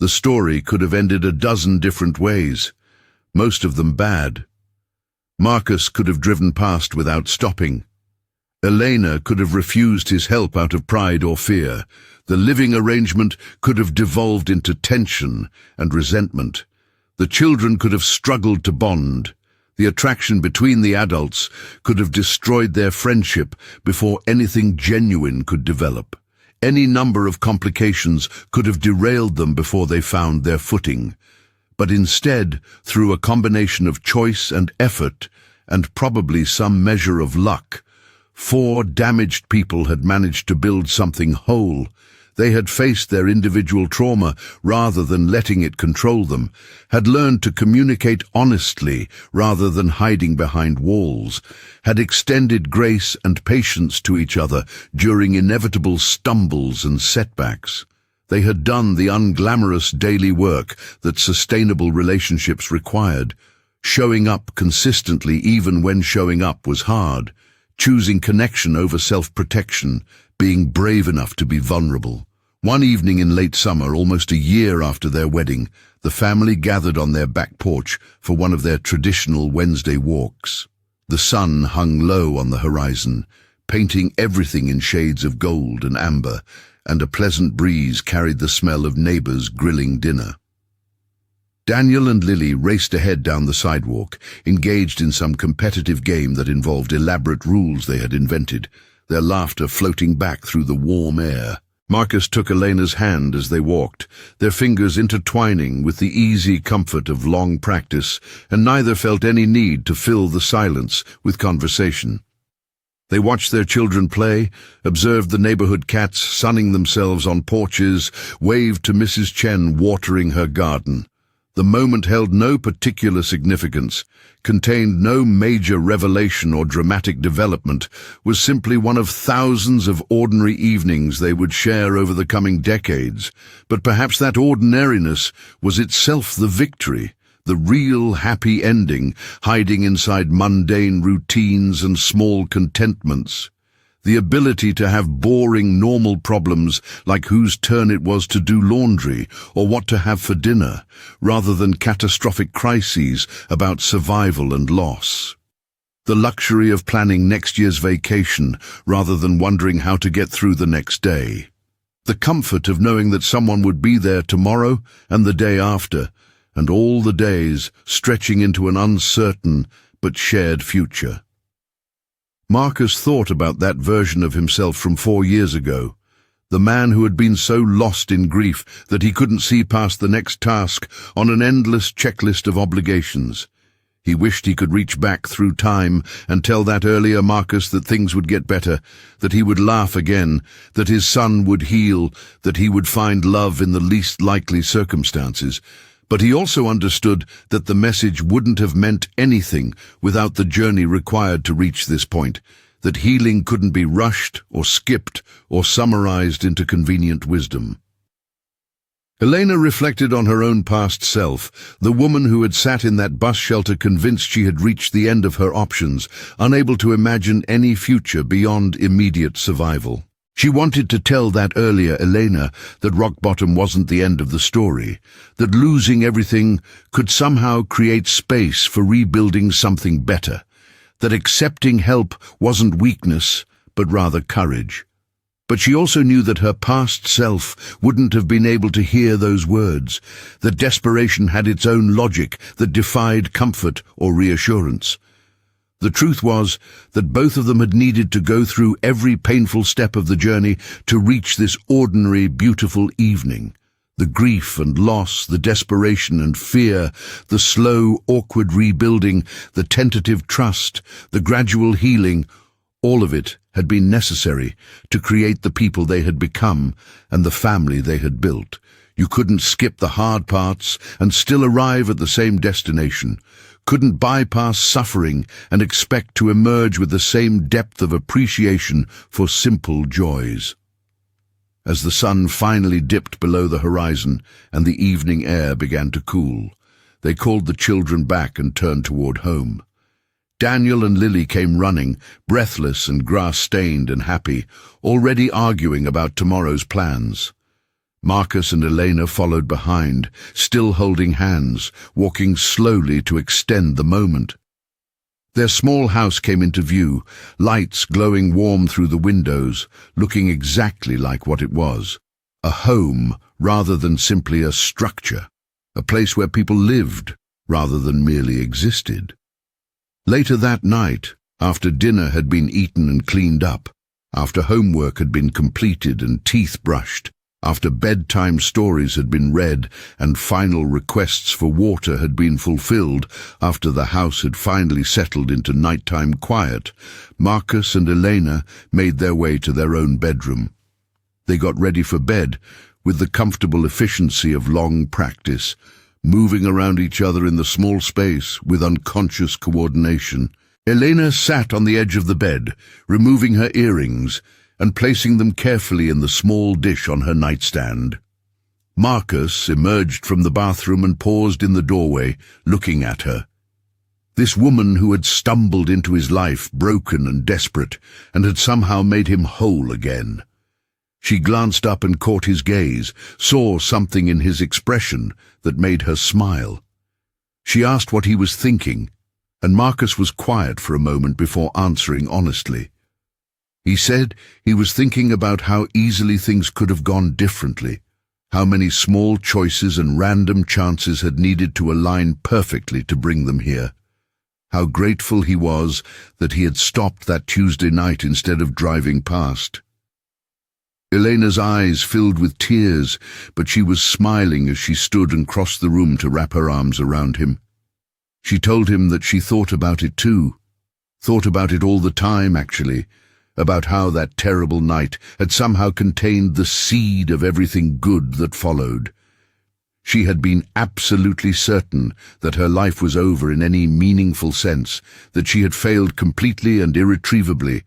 The story could have ended a dozen different ways, most of them bad. Marcus could have driven past without stopping. Elena could have refused his help out of pride or fear. The living arrangement could have devolved into tension and resentment. The children could have struggled to bond. The attraction between the adults could have destroyed their friendship before anything genuine could develop. Any number of complications could have derailed them before they found their footing. But instead, through a combination of choice and effort, and probably some measure of luck, 4 damaged people had managed to build something whole. They had faced their individual trauma rather than letting it control them, had learned to communicate honestly rather than hiding behind walls, had extended grace and patience to each other during inevitable stumbles and setbacks. They had done the unglamorous daily work that sustainable relationships required, showing up consistently even when showing up was hard, choosing connection over self-protection, being brave enough to be vulnerable. One evening in late summer, almost a year after their wedding, the family gathered on their back porch for one of their traditional Wednesday walks. The sun hung low on the horizon, painting everything in shades of gold and amber, and a pleasant breeze carried the smell of neighbors grilling dinner. Daniel and Lily raced ahead down the sidewalk, engaged in some competitive game that involved elaborate rules they had invented, their laughter floating back through the warm air. Marcus took Elena's hand as they walked, their fingers intertwining with the easy comfort of long practice, and neither felt any need to fill the silence with conversation. They watched their children play, observed the neighborhood cats sunning themselves on porches, waved to Mrs. Chen watering her garden. The moment held no particular significance, contained no major revelation or dramatic development, was simply one of thousands of ordinary evenings they would share over the coming decades. But perhaps that ordinariness was itself the victory, the real happy ending, hiding inside mundane routines and small contentments. The ability to have boring, normal problems like whose turn it was to do laundry or what to have for dinner, rather than catastrophic crises about survival and loss. The luxury of planning next year's vacation rather than wondering how to get through the next day. The comfort of knowing that someone would be there tomorrow and the day after, and all the days stretching into an uncertain but shared future. Marcus thought about that version of himself from 4 years ago, the man who had been so lost in grief that he couldn't see past the next task on an endless checklist of obligations. He wished he could reach back through time and tell that earlier Marcus that things would get better, that he would laugh again, that his son would heal, that he would find love in the least likely circumstances. But he also understood that the message wouldn't have meant anything without the journey required to reach this point, that healing couldn't be rushed or skipped or summarized into convenient wisdom. Elena reflected on her own past self, the woman who had sat in that bus shelter convinced she had reached the end of her options, unable to imagine any future beyond immediate survival. She wanted to tell that earlier Elena that rock bottom wasn't the end of the story, that losing everything could somehow create space for rebuilding something better, that accepting help wasn't weakness, but rather courage. But she also knew that her past self wouldn't have been able to hear those words, that desperation had its own logic that defied comfort or reassurance. The truth was that both of them had needed to go through every painful step of the journey to reach this ordinary, beautiful evening. The grief and loss, the desperation and fear, the slow, awkward rebuilding, the tentative trust, the gradual healing, all of it had been necessary to create the people they had become and the family they had built. You couldn't skip the hard parts and still arrive at the same destination, couldn't bypass suffering and expect to emerge with the same depth of appreciation for simple joys. As the sun finally dipped below the horizon and the evening air began to cool, they called the children back and turned toward home. Daniel and Lily came running, breathless and grass-stained and happy, already arguing about tomorrow's plans. Marcus and Elena followed behind, still holding hands, walking slowly to extend the moment. Their small house came into view, lights glowing warm through the windows, looking exactly like what it was. A home rather than simply a structure, a place where people lived rather than merely existed. Later that night, after dinner had been eaten and cleaned up, after homework had been completed and teeth brushed, after bedtime stories had been read and final requests for water had been fulfilled, after the house had finally settled into nighttime quiet, Marcus and Elena made their way to their own bedroom. They got ready for bed with the comfortable efficiency of long practice, moving around each other in the small space with unconscious coordination. Elena sat on the edge of the bed, removing her earrings and placing them carefully in the small dish on her nightstand. Marcus emerged from the bathroom and paused in the doorway, looking at her. This woman who had stumbled into his life broken and desperate, and had somehow made him whole again. She glanced up and caught his gaze, saw something in his expression that made her smile. She asked what he was thinking, and Marcus was quiet for a moment before answering honestly. He said he was thinking about how easily things could have gone differently, how many small choices and random chances had needed to align perfectly to bring them here. How grateful he was that he had stopped that Tuesday night instead of driving past. Elena's eyes filled with tears, but she was smiling as she stood and crossed the room to wrap her arms around him. She told him that she thought about it too. Thought about it all the time, actually, about how that terrible night had somehow contained the seed of everything good that followed. She had been absolutely certain that her life was over in any meaningful sense, that she had failed completely and irretrievably,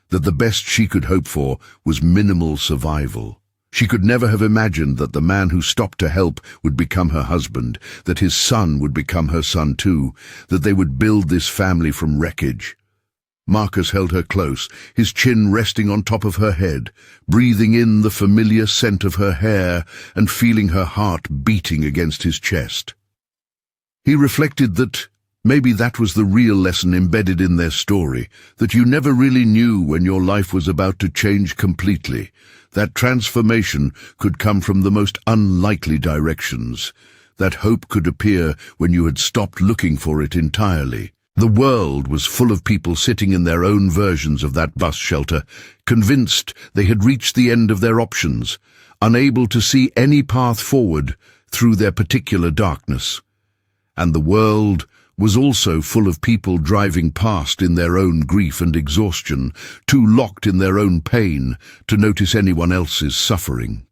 that the best she could hope for was minimal survival. She could never have imagined that the man who stopped to help would become her husband, that his son would become her son too, that they would build this family from wreckage. Marcus held her close, his chin resting on top of her head, breathing in the familiar scent of her hair and feeling her heart beating against his chest. He reflected that maybe that was the real lesson embedded in their story, that you never really knew when your life was about to change completely, that transformation could come from the most unlikely directions, that hope could appear when you had stopped looking for it entirely. The world was full of people sitting in their own versions of that bus shelter, convinced they had reached the end of their options, unable to see any path forward through their particular darkness. And the world was also full of people driving past in their own grief and exhaustion, too locked in their own pain to notice anyone else's suffering.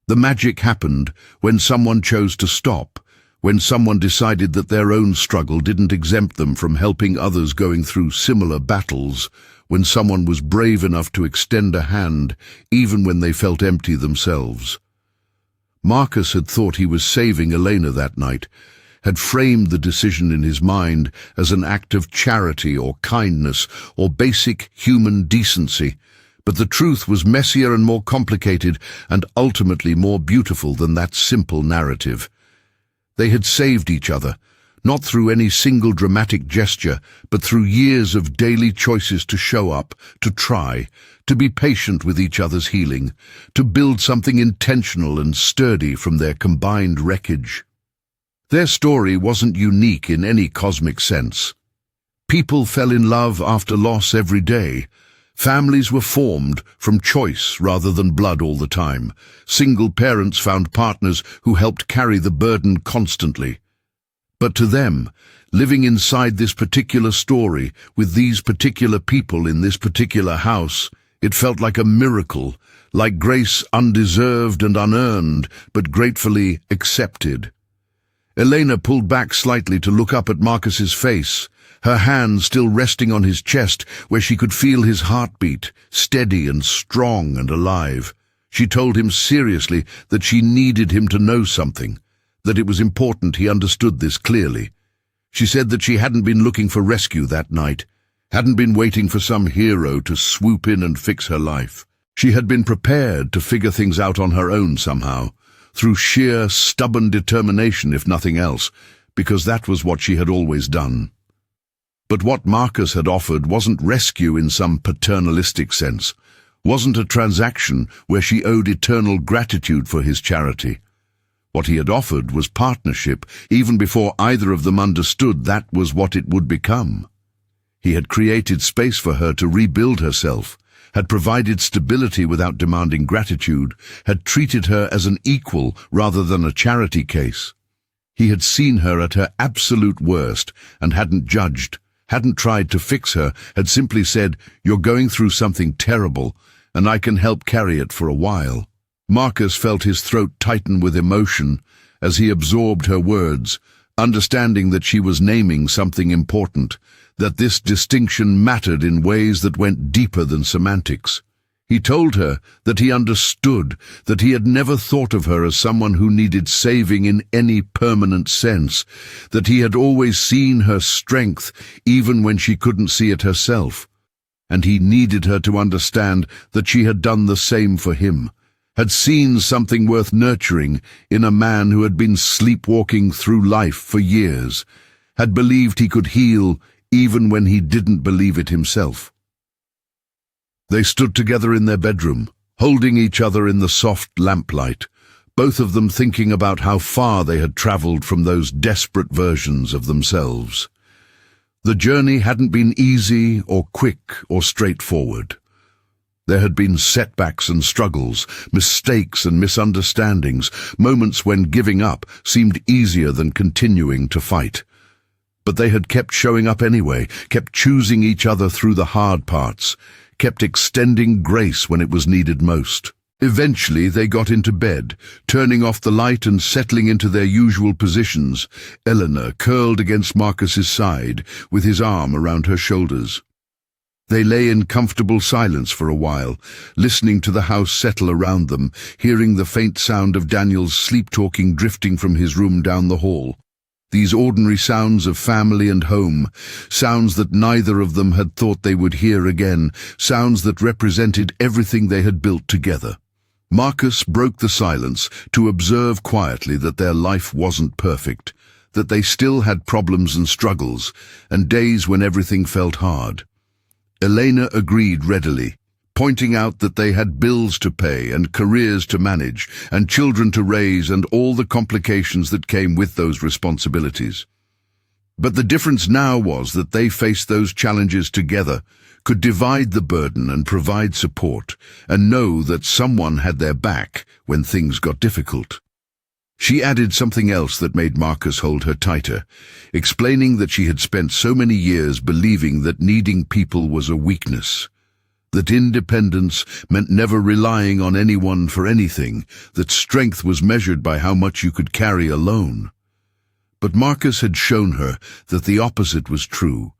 The magic happened when someone chose to stop, when someone decided that their own struggle didn't exempt them from helping others going through similar battles, when someone was brave enough to extend a hand even when they felt empty themselves. Marcus had thought he was saving Elena that night, had framed the decision in his mind as an act of charity or kindness or basic human decency, But the truth was messier and more complicated and ultimately more beautiful than that simple narrative. They had saved each other, not through any single dramatic gesture, but through years of daily choices to show up, to try, to be patient with each other's healing, to build something intentional and sturdy from their combined wreckage. Their story wasn't unique in any cosmic sense. People fell in love after loss every day. Families were formed from choice rather than blood all the time. Single parents found partners who helped carry the burden constantly. But to them, living inside this particular story, with these particular people in this particular house, it felt like a miracle, like grace undeserved and unearned, but gratefully accepted. Elena pulled back slightly to look up at Marcus's face, her hand still resting on his chest where she could feel his heartbeat, steady and strong and alive. She told him seriously that she needed him to know something, that it was important he understood this clearly. She said that she hadn't been looking for rescue that night, hadn't been waiting for some hero to swoop in and fix her life. She had been prepared to figure things out on her own somehow, through sheer, stubborn determination if nothing else, because that was what she had always done. But what Marcus had offered wasn't rescue in some paternalistic sense, wasn't a transaction where she owed eternal gratitude for his charity. What he had offered was partnership, even before either of them understood that was what it would become. He had created space for her to rebuild herself, had provided stability without demanding gratitude, had treated her as an equal rather than a charity case. He had seen her at her absolute worst and hadn't judged, hadn't tried to fix her, had simply said, "You're going through something terrible, and I can help carry it for a while." Marcus felt his throat tighten with emotion as he absorbed her words, understanding that she was naming something important, that this distinction mattered in ways that went deeper than semantics. He told her that he understood, that he had never thought of her as someone who needed saving in any permanent sense, that he had always seen her strength even when she couldn't see it herself. And he needed her to understand that she had done the same for him, had seen something worth nurturing in a man who had been sleepwalking through life for years, had believed he could heal even when he didn't believe it himself. They stood together in their bedroom, holding each other in the soft lamplight, both of them thinking about how far they had traveled from those desperate versions of themselves. The journey hadn't been easy or quick or straightforward. There had been setbacks and struggles, mistakes and misunderstandings, moments when giving up seemed easier than continuing to fight. But they had kept showing up anyway, kept choosing each other through the hard parts, kept extending grace when it was needed most. Eventually they got into bed, turning off the light and settling into their usual positions, Eleanor curled against Marcus's side, with his arm around her shoulders. They lay in comfortable silence for a while, listening to the house settle around them, hearing the faint sound of Daniel's sleep-talking drifting from his room down the hall. These ordinary sounds of family and home, sounds that neither of them had thought they would hear again, sounds that represented everything they had built together. Marcus broke the silence to observe quietly that their life wasn't perfect, that they still had problems and struggles, and days when everything felt hard. Elena agreed readily, pointing out that they had bills to pay and careers to manage and children to raise and all the complications that came with those responsibilities. But the difference now was that they faced those challenges together, could divide the burden and provide support, and know that someone had their back when things got difficult. She added something else that made Marcus hold her tighter, explaining that she had spent so many years believing that needing people was a weakness, that independence meant never relying on anyone for anything, that strength was measured by how much you could carry alone. But Marcus had shown her that the opposite was true,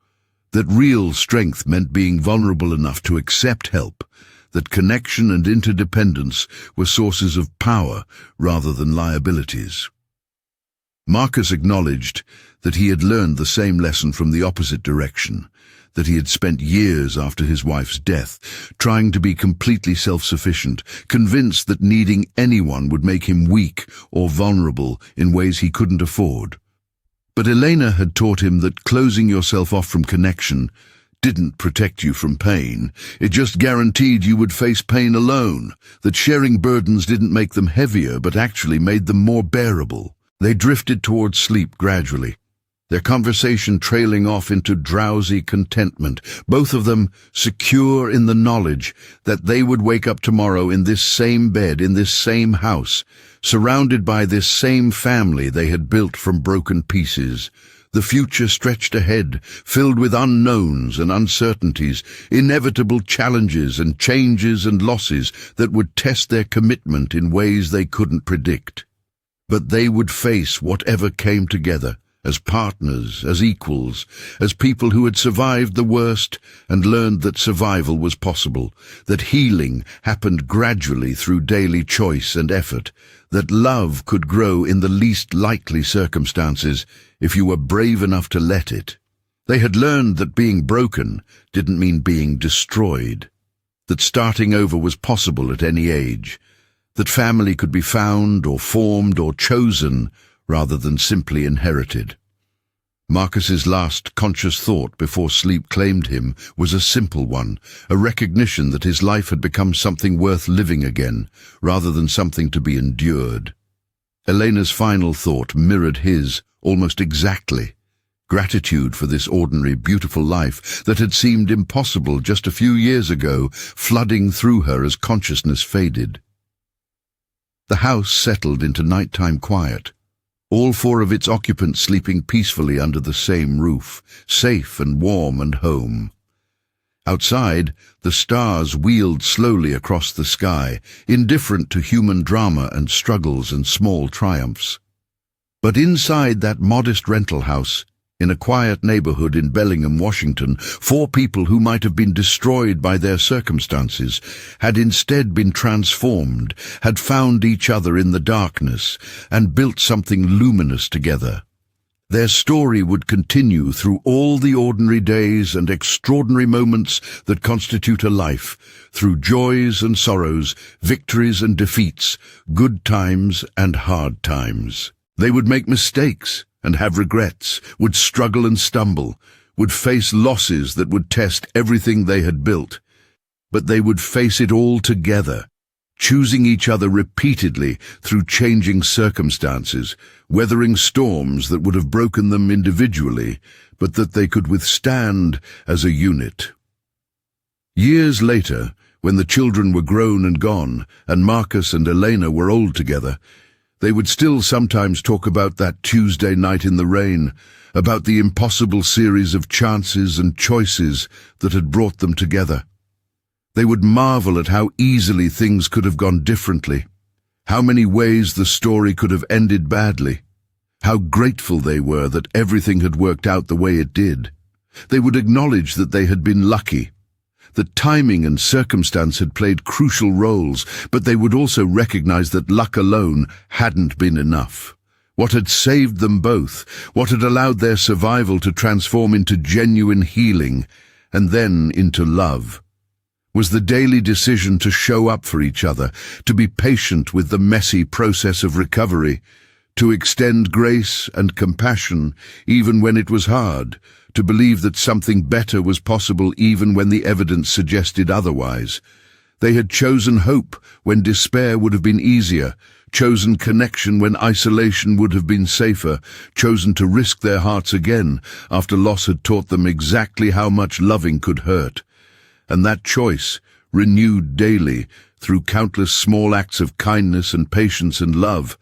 that real strength meant being vulnerable enough to accept help, that connection and interdependence were sources of power rather than liabilities. Marcus acknowledged that he had learned the same lesson from the opposite direction, that he had spent years after his wife's death trying to be completely self-sufficient, convinced that needing anyone would make him weak or vulnerable in ways he couldn't afford. But Elena had taught him that closing yourself off from connection didn't protect you from pain. It just guaranteed you would face pain alone, that sharing burdens didn't make them heavier but actually made them more bearable. They drifted towards sleep gradually, their conversation trailing off into drowsy contentment, both of them secure in the knowledge that they would wake up tomorrow in this same bed, in this same house, surrounded by this same family they had built from broken pieces. The future stretched ahead, filled with unknowns and uncertainties, inevitable challenges and changes and losses that would test their commitment in ways they couldn't predict. But they would face whatever came together, as partners, as equals, as people who had survived the worst and learned that survival was possible, that healing happened gradually through daily choice and effort, that love could grow in the least likely circumstances if you were brave enough to let it. They had learned that being broken didn't mean being destroyed, that starting over was possible at any age, that family could be found or formed or chosen rather than simply inherited. Marcus's last conscious thought before sleep claimed him was a simple one, a recognition that his life had become something worth living again, rather than something to be endured. Elena's final thought mirrored his almost exactly. Gratitude for this ordinary, beautiful life that had seemed impossible just a few years ago, flooding through her as consciousness faded. The house settled into nighttime quiet, all four of its occupants sleeping peacefully under the same roof, safe and warm and home. Outside, the stars wheeled slowly across the sky, indifferent to human drama and struggles and small triumphs. But inside that modest rental house, in a quiet neighborhood in Bellingham, Washington, four people who might have been destroyed by their circumstances had instead been transformed, had found each other in the darkness, and built something luminous together. Their story would continue through all the ordinary days and extraordinary moments that constitute a life, through joys and sorrows, victories and defeats, good times and hard times. They would make mistakes and have regrets, would struggle and stumble, would face losses that would test everything they had built. But they would face it all together, choosing each other repeatedly through changing circumstances, weathering storms that would have broken them individually, but that they could withstand as a unit. Years later, when the children were grown and gone, and Marcus and Elena were old together, they would still sometimes talk about that Tuesday night in the rain, about the impossible series of chances and choices that had brought them together. They would marvel at how easily things could have gone differently, how many ways the story could have ended badly, how grateful they were that everything had worked out the way it did. They would acknowledge that they had been lucky, that timing and circumstance had played crucial roles, but they would also recognize that luck alone hadn't been enough. What had saved them both, what had allowed their survival to transform into genuine healing, and then into love, was the daily decision to show up for each other, to be patient with the messy process of recovery, to extend grace and compassion even when it was hard, to believe that something better was possible even when the evidence suggested otherwise. They had chosen hope when despair would have been easier, chosen connection when isolation would have been safer, chosen to risk their hearts again after loss had taught them exactly how much loving could hurt. And that choice, renewed daily through countless small acts of kindness and patience and love,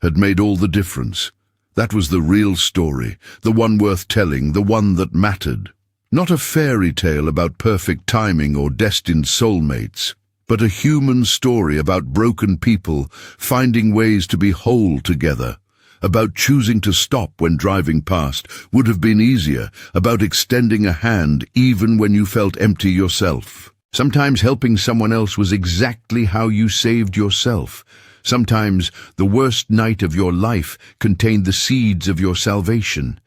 had made all the difference. That was the real story, the one worth telling, the one that mattered. Not a fairy tale about perfect timing or destined soulmates, but a human story about broken people finding ways to be whole together, about choosing to stop when driving past would have been easier, about extending a hand even when you felt empty yourself. Sometimes helping someone else was exactly how you saved yourself. Sometimes the worst night of your life contained the seeds of your salvation.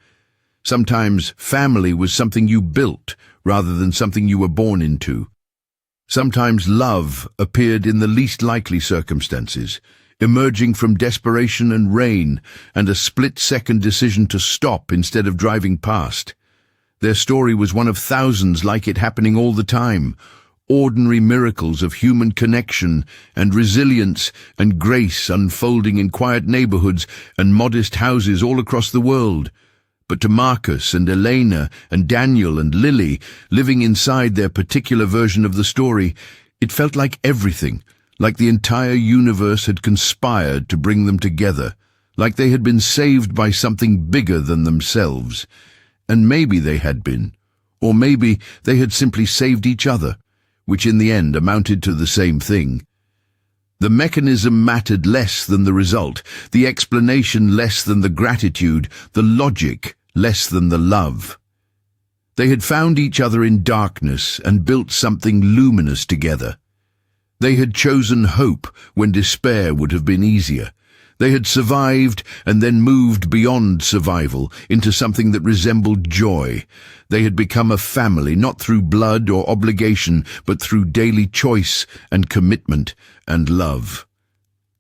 Sometimes family was something you built rather than something you were born into. Sometimes love appeared in the least likely circumstances, emerging from desperation and rain and a split-second decision to stop instead of driving past. Their story was one of thousands like it happening all the time, ordinary miracles of human connection and resilience and grace unfolding in quiet neighborhoods and modest houses all across the world. But to Marcus and Elena and Daniel and Lily, living inside their particular version of the story, it felt like everything, like the entire universe had conspired to bring them together, like they had been saved by something bigger than themselves. And maybe they had been, or maybe they had simply saved each other, which in the end amounted to the same thing. The mechanism mattered less than the result, the explanation less than the gratitude, the logic less than the love. They had found each other in darkness and built something luminous together. They had chosen hope when despair would have been easier. They had survived and then moved beyond survival into something that resembled joy. They had become a family, not through blood or obligation, but through daily choice and commitment and love.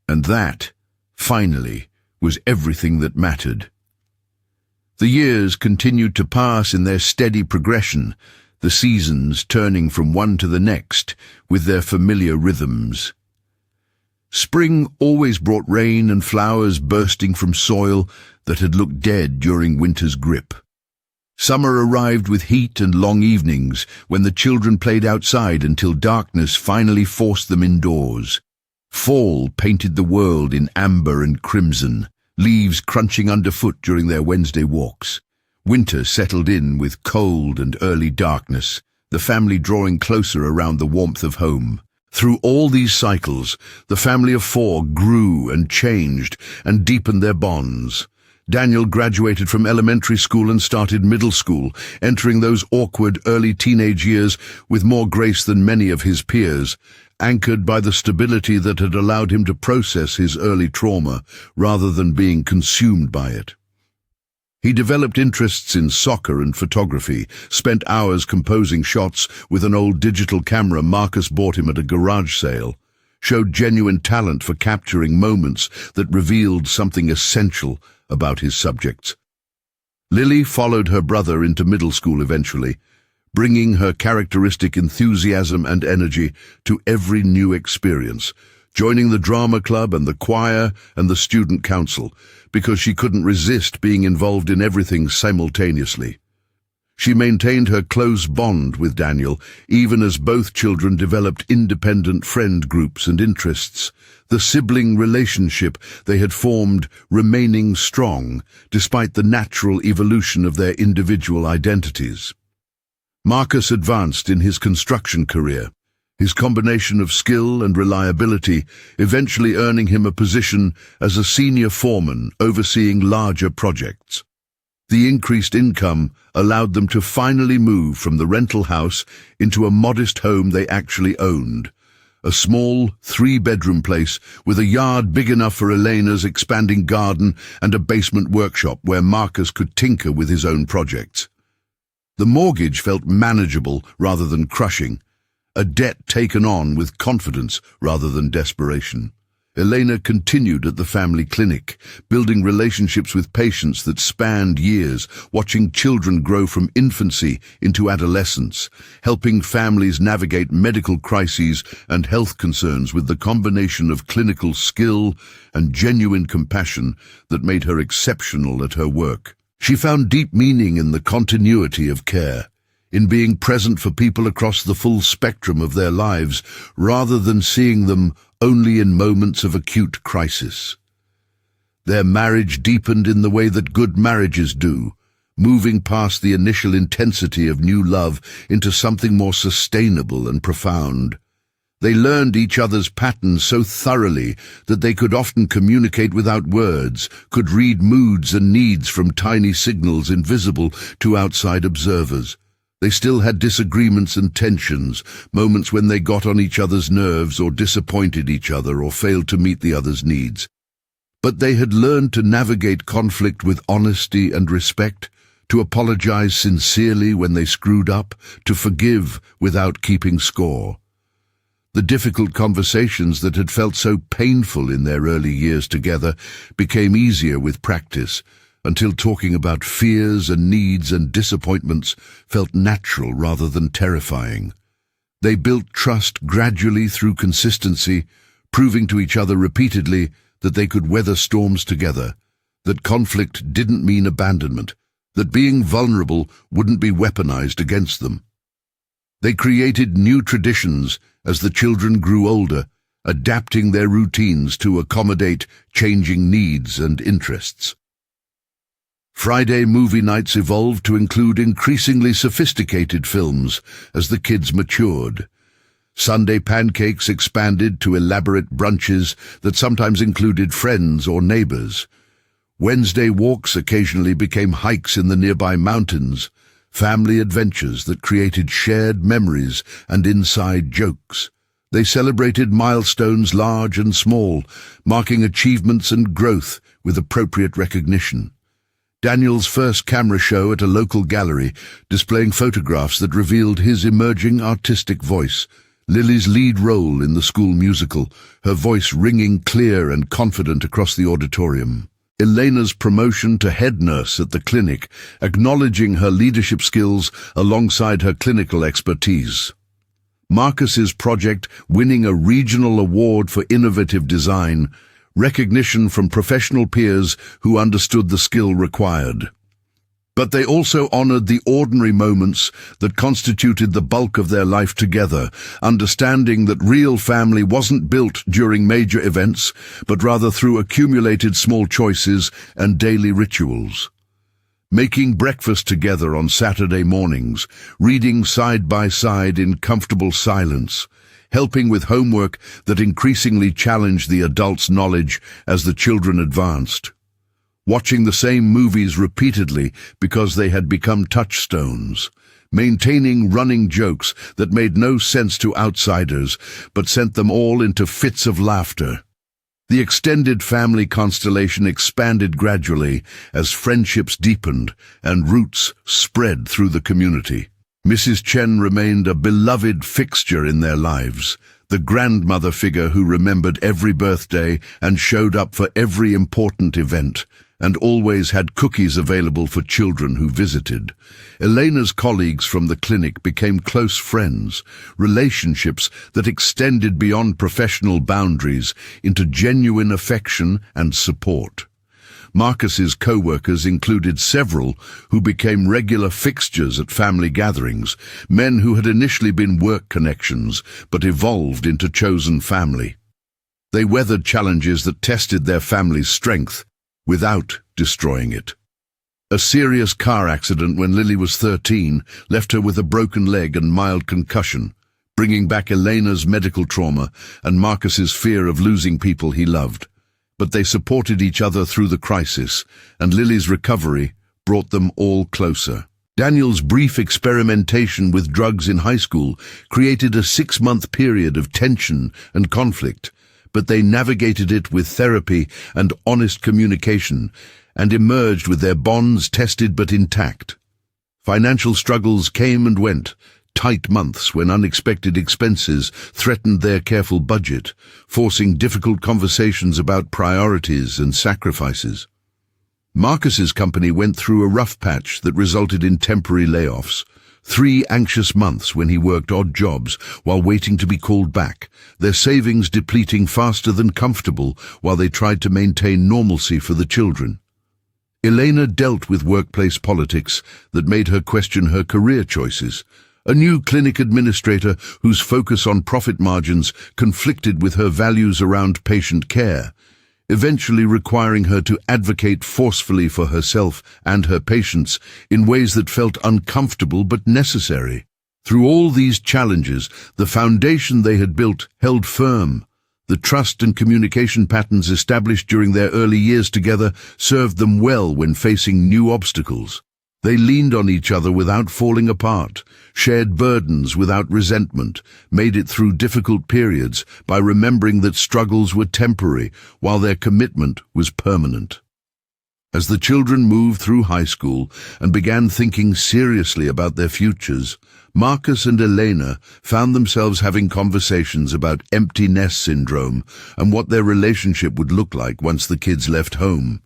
And that, finally, was everything that mattered. The years continued to pass in their steady progression, the seasons turning from one to the next with their familiar rhythms. Spring always brought rain and flowers bursting from soil that had looked dead during winter's grip. Summer arrived with heat and long evenings when the children played outside until darkness finally forced them indoors. Fall painted the world in amber and crimson, leaves crunching underfoot during their Wednesday walks. Winter settled in with cold and early darkness, the family drawing closer around the warmth of home. Through all these cycles, the family of four grew and changed and deepened their bonds. Daniel graduated from elementary school and started middle school, entering those awkward early teenage years with more grace than many of his peers, anchored by the stability that had allowed him to process his early trauma rather than being consumed by it. He developed interests in soccer and photography, spent hours composing shots with an old digital camera Marcus bought him at a garage sale, showed genuine talent for capturing moments that revealed something essential about his subjects. Lily followed her brother into middle school eventually, bringing her characteristic enthusiasm and energy to every new experience, joining the drama club and the choir and the student council, because she couldn't resist being involved in everything simultaneously. She maintained her close bond with Daniel, even as both children developed independent friend groups and interests, the sibling relationship they had formed remaining strong despite the natural evolution of their individual identities. Marcus advanced in his construction career, his combination of skill and reliability eventually earning him a position as a senior foreman overseeing larger projects. The increased income allowed them to finally move from the rental house into a modest home they actually owned, a small 3-bedroom place with a yard big enough for Elena's expanding garden and a basement workshop where Marcus could tinker with his own projects. The mortgage felt manageable rather than crushing, a debt taken on with confidence rather than desperation. Elena continued at the family clinic, building relationships with patients that spanned years, watching children grow from infancy into adolescence, helping families navigate medical crises and health concerns with the combination of clinical skill and genuine compassion that made her exceptional at her work. She found deep meaning in the continuity of care, in being present for people across the full spectrum of their lives, rather than seeing them only in moments of acute crisis. Their marriage deepened in the way that good marriages do, moving past the initial intensity of new love into something more sustainable and profound. They learned each other's patterns so thoroughly that they could often communicate without words, could read moods and needs from tiny signals invisible to outside observers. They still had disagreements and tensions, moments when they got on each other's nerves or disappointed each other or failed to meet the other's needs. But they had learned to navigate conflict with honesty and respect, to apologize sincerely when they screwed up, to forgive without keeping score. The difficult conversations that had felt so painful in their early years together became easier with practice, until talking about fears and needs and disappointments felt natural rather than terrifying. They built trust gradually through consistency, proving to each other repeatedly that they could weather storms together, that conflict didn't mean abandonment, that being vulnerable wouldn't be weaponized against them. They created new traditions as the children grew older, adapting their routines to accommodate changing needs and interests. Friday movie nights evolved to include increasingly sophisticated films as the kids matured. Sunday pancakes expanded to elaborate brunches that sometimes included friends or neighbors. Wednesday walks occasionally became hikes in the nearby mountains, family adventures that created shared memories and inside jokes. They celebrated milestones large and small, marking achievements and growth with appropriate recognition. Daniel's first camera show at a local gallery, displaying photographs that revealed his emerging artistic voice. Lily's lead role in the school musical, her voice ringing clear and confident across the auditorium. Elena's promotion to head nurse at the clinic, acknowledging her leadership skills alongside her clinical expertise. Marcus's project winning a regional award for innovative design, recognition from professional peers who understood the skill required. But they also honored the ordinary moments that constituted the bulk of their life together, understanding that real family wasn't built during major events, but rather through accumulated small choices and daily rituals. Making breakfast together on Saturday mornings, reading side by side in comfortable silence, helping with homework that increasingly challenged the adults' knowledge as the children advanced. Watching the same movies repeatedly because they had become touchstones, maintaining running jokes that made no sense to outsiders but sent them all into fits of laughter. The extended family constellation expanded gradually as friendships deepened and roots spread through the community. Mrs. Chen remained a beloved fixture in their lives, the grandmother figure who remembered every birthday and showed up for every important event, and always had cookies available for children who visited. Elena's colleagues from the clinic became close friends, relationships that extended beyond professional boundaries into genuine affection and support. Marcus's co-workers included several who became regular fixtures at family gatherings, men who had initially been work connections but evolved into chosen family. They weathered challenges that tested their family's strength without destroying it. A serious car accident when Lily was 13 left her with a broken leg and mild concussion, bringing back Elena's medical trauma and Marcus's fear of losing people he loved. But they supported each other through the crisis, and Lily's recovery brought them all closer. Daniel's brief experimentation with drugs in high school created a 6-month period of tension and conflict, but they navigated it with therapy and honest communication and emerged with their bonds tested but intact. Financial struggles came and went, tight months when unexpected expenses threatened their careful budget, forcing difficult conversations about priorities and sacrifices. Marcus's company went through a rough patch that resulted in temporary layoffs. 3 anxious months when he worked odd jobs while waiting to be called back, their savings depleting faster than comfortable while they tried to maintain normalcy for the children. Elena dealt with workplace politics that made her question her career choices. A new clinic administrator whose focus on profit margins conflicted with her values around patient care, eventually requiring her to advocate forcefully for herself and her patients in ways that felt uncomfortable but necessary. Through all these challenges, the foundation they had built held firm. The trust and communication patterns established during their early years together served them well when facing new obstacles. They leaned on each other without falling apart, shared burdens without resentment, made it through difficult periods by remembering that struggles were temporary while their commitment was permanent. As the children moved through high school and began thinking seriously about their futures, Marcus and Elena found themselves having conversations about empty nest syndrome and what their relationship would look like once the kids left home.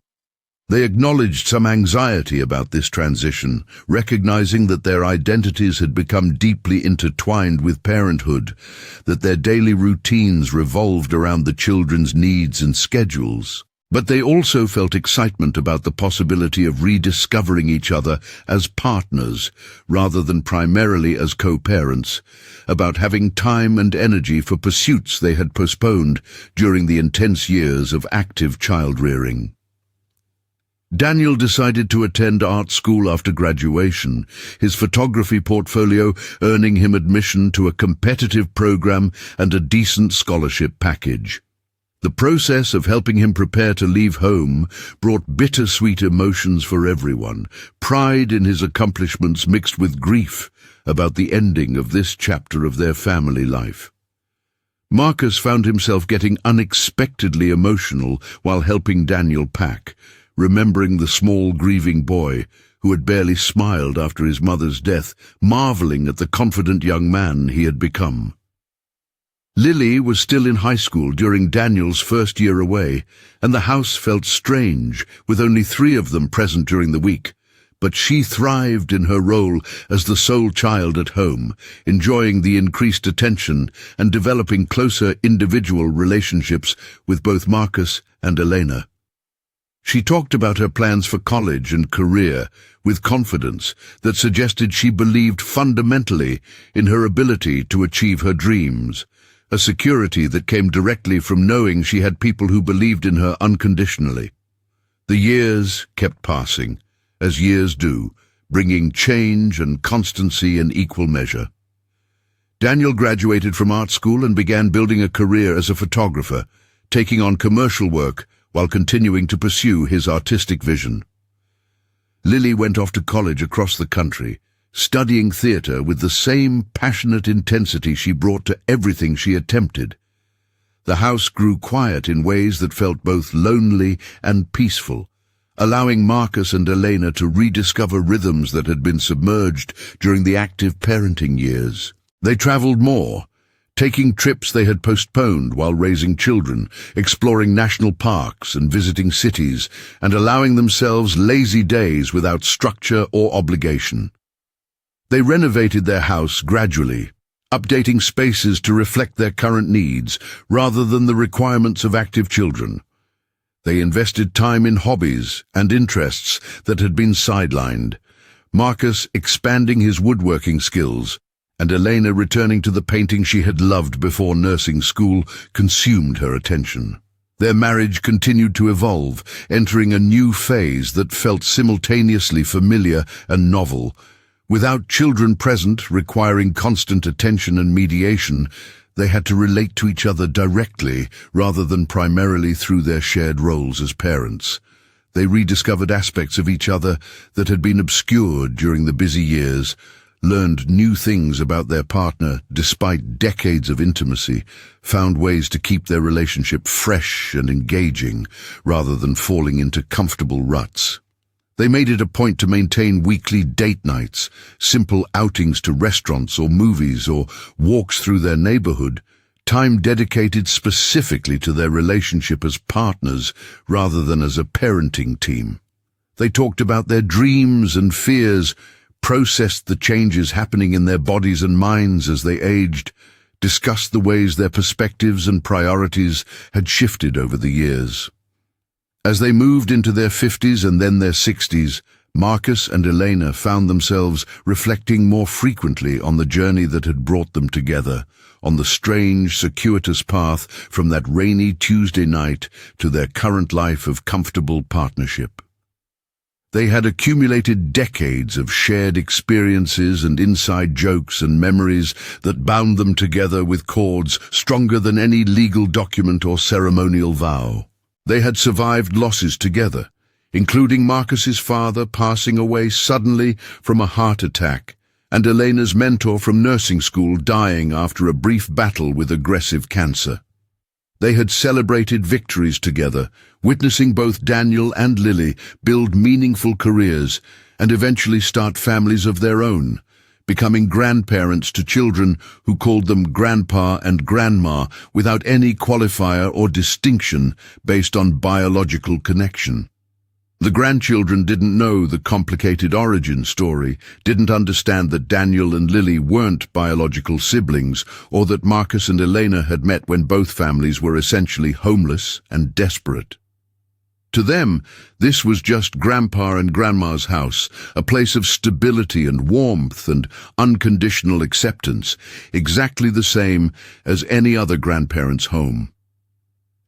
They acknowledged some anxiety about this transition, recognizing that their identities had become deeply intertwined with parenthood, that their daily routines revolved around the children's needs and schedules. But they also felt excitement about the possibility of rediscovering each other as partners rather than primarily as co-parents, about having time and energy for pursuits they had postponed during the intense years of active child-rearing. Daniel decided to attend art school after graduation, his photography portfolio earning him admission to a competitive program and a decent scholarship package. The process of helping him prepare to leave home brought bittersweet emotions for everyone, pride in his accomplishments mixed with grief about the ending of this chapter of their family life. Marcus found himself getting unexpectedly emotional while helping Daniel pack, remembering the small grieving boy who had barely smiled after his mother's death, marveling at the confident young man he had become. Lily was still in high school during Daniel's first year away, and the house felt strange, with only 3 of them present during the week. But she thrived in her role as the sole child at home, enjoying the increased attention and developing closer individual relationships with both Marcus and Elena. She talked about her plans for college and career with confidence that suggested she believed fundamentally in her ability to achieve her dreams, a security that came directly from knowing she had people who believed in her unconditionally. The years kept passing, as years do, bringing change and constancy in equal measure. Daniel graduated from art school and began building a career as a photographer, taking on commercial work while continuing to pursue his artistic vision. Lily went off to college across the country, studying theatre with the same passionate intensity she brought to everything she attempted. The house grew quiet in ways that felt both lonely and peaceful, allowing Marcus and Elena to rediscover rhythms that had been submerged during the active parenting years. They traveled more, taking trips they had postponed while raising children, exploring national parks and visiting cities, and allowing themselves lazy days without structure or obligation. They renovated their house gradually, updating spaces to reflect their current needs rather than the requirements of active children. They invested time in hobbies and interests that had been sidelined, Marcus expanding his woodworking skills, and Elena returning to the painting she had loved before nursing school consumed her attention. Their marriage continued to evolve, entering a new phase that felt simultaneously familiar and novel. Without children present, requiring constant attention and mediation, they had to relate to each other directly rather than primarily through their shared roles as parents. They rediscovered aspects of each other that had been obscured during the busy years, learned new things about their partner despite decades of intimacy, found ways to keep their relationship fresh and engaging rather than falling into comfortable ruts. They made it a point to maintain weekly date nights, simple outings to restaurants or movies or walks through their neighborhood, time dedicated specifically to their relationship as partners rather than as a parenting team. They talked about their dreams and fears, processed the changes happening in their bodies and minds as they aged, discussed the ways their perspectives and priorities had shifted over the years. As they moved into their 50s and then their 60s, Marcus and Elena found themselves reflecting more frequently on the journey that had brought them together, on the strange, circuitous path from that rainy Tuesday night to their current life of comfortable partnership. They had accumulated decades of shared experiences and inside jokes and memories that bound them together with cords stronger than any legal document or ceremonial vow. They had survived losses together, including Marcus's father passing away suddenly from a heart attack, and Elena's mentor from nursing school dying after a brief battle with aggressive cancer. They had celebrated victories together, witnessing both Daniel and Lily build meaningful careers and eventually start families of their own, becoming grandparents to children who called them grandpa and grandma without any qualifier or distinction based on biological connection. The grandchildren didn't know the complicated origin story, didn't understand that Daniel and Lily weren't biological siblings, or that Marcus and Elena had met when both families were essentially homeless and desperate. To them, this was just Grandpa and Grandma's house, a place of stability and warmth and unconditional acceptance, exactly the same as any other grandparent's home.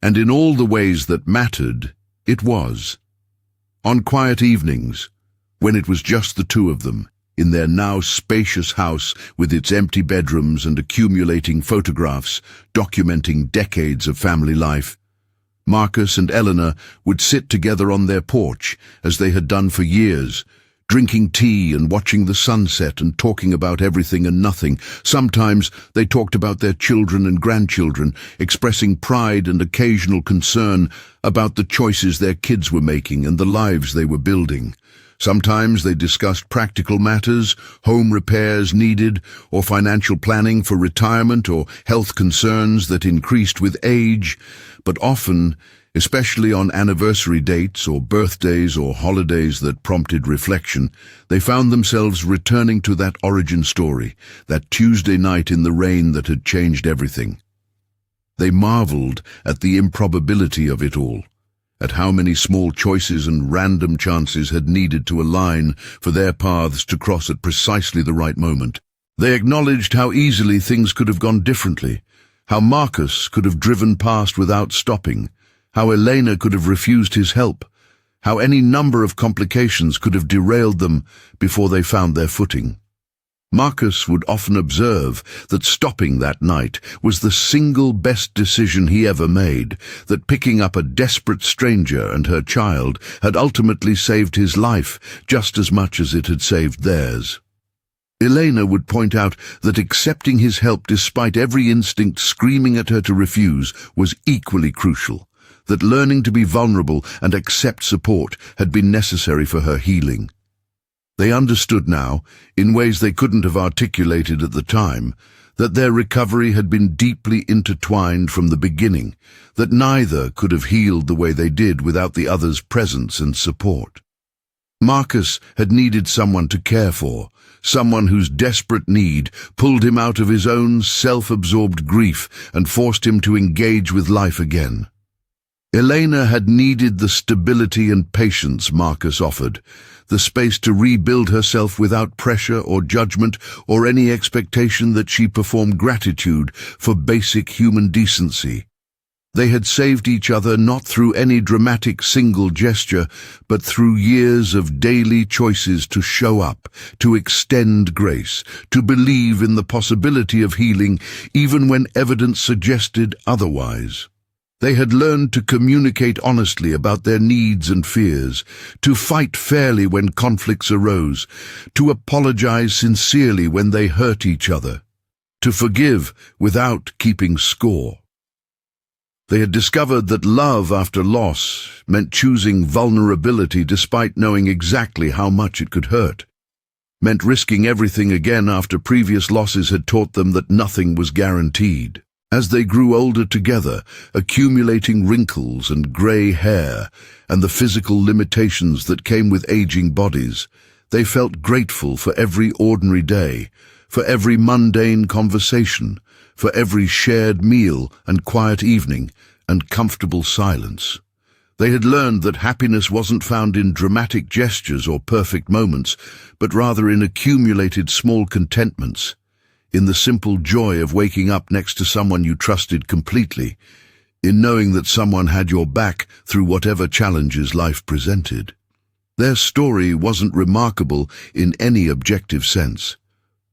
And in all the ways that mattered, it was. On quiet evenings, when it was just the two of them, in their now spacious house with its empty bedrooms and accumulating photographs documenting decades of family life, Marcus and Eleanor would sit together on their porch, as they had done for years, drinking tea and watching the sunset and talking about everything and nothing. Sometimes they talked about their children and grandchildren, expressing pride and occasional concern about the choices their kids were making and the lives they were building. Sometimes they discussed practical matters, home repairs needed, or financial planning for retirement or health concerns that increased with age, but often, especially on anniversary dates or birthdays or holidays that prompted reflection, they found themselves returning to that origin story, that Tuesday night in the rain that had changed everything. They marveled at the improbability of it all, at how many small choices and random chances had needed to align for their paths to cross at precisely the right moment. They acknowledged how easily things could have gone differently, how Marcus could have driven past without stopping, how Elena could have refused his help, how any number of complications could have derailed them before they found their footing. Marcus would often observe that stopping that night was the single best decision he ever made, that picking up a desperate stranger and her child had ultimately saved his life just as much as it had saved theirs. Elena would point out that accepting his help despite every instinct screaming at her to refuse was equally crucial, that learning to be vulnerable and accept support had been necessary for her healing. They understood now, in ways they couldn't have articulated at the time, that their recovery had been deeply intertwined from the beginning, that neither could have healed the way they did without the other's presence and support. Marcus had needed someone to care for, someone whose desperate need pulled him out of his own self-absorbed grief and forced him to engage with life again. Elena had needed the stability and patience Marcus offered, the space to rebuild herself without pressure or judgment or any expectation that she perform gratitude for basic human decency. They had saved each other not through any dramatic single gesture, but through years of daily choices to show up, to extend grace, to believe in the possibility of healing even when evidence suggested otherwise. They had learned to communicate honestly about their needs and fears, to fight fairly when conflicts arose, to apologize sincerely when they hurt each other, to forgive without keeping score. They had discovered that love after loss meant choosing vulnerability despite knowing exactly how much it could hurt, meant risking everything again after previous losses had taught them that nothing was guaranteed. As they grew older together, accumulating wrinkles and grey hair and the physical limitations that came with aging bodies, they felt grateful for every ordinary day, for every mundane conversation, for every shared meal and quiet evening and comfortable silence. They had learned that happiness wasn't found in dramatic gestures or perfect moments, but rather in accumulated small contentments, in the simple joy of waking up next to someone you trusted completely, in knowing that someone had your back through whatever challenges life presented. Their story wasn't remarkable in any objective sense.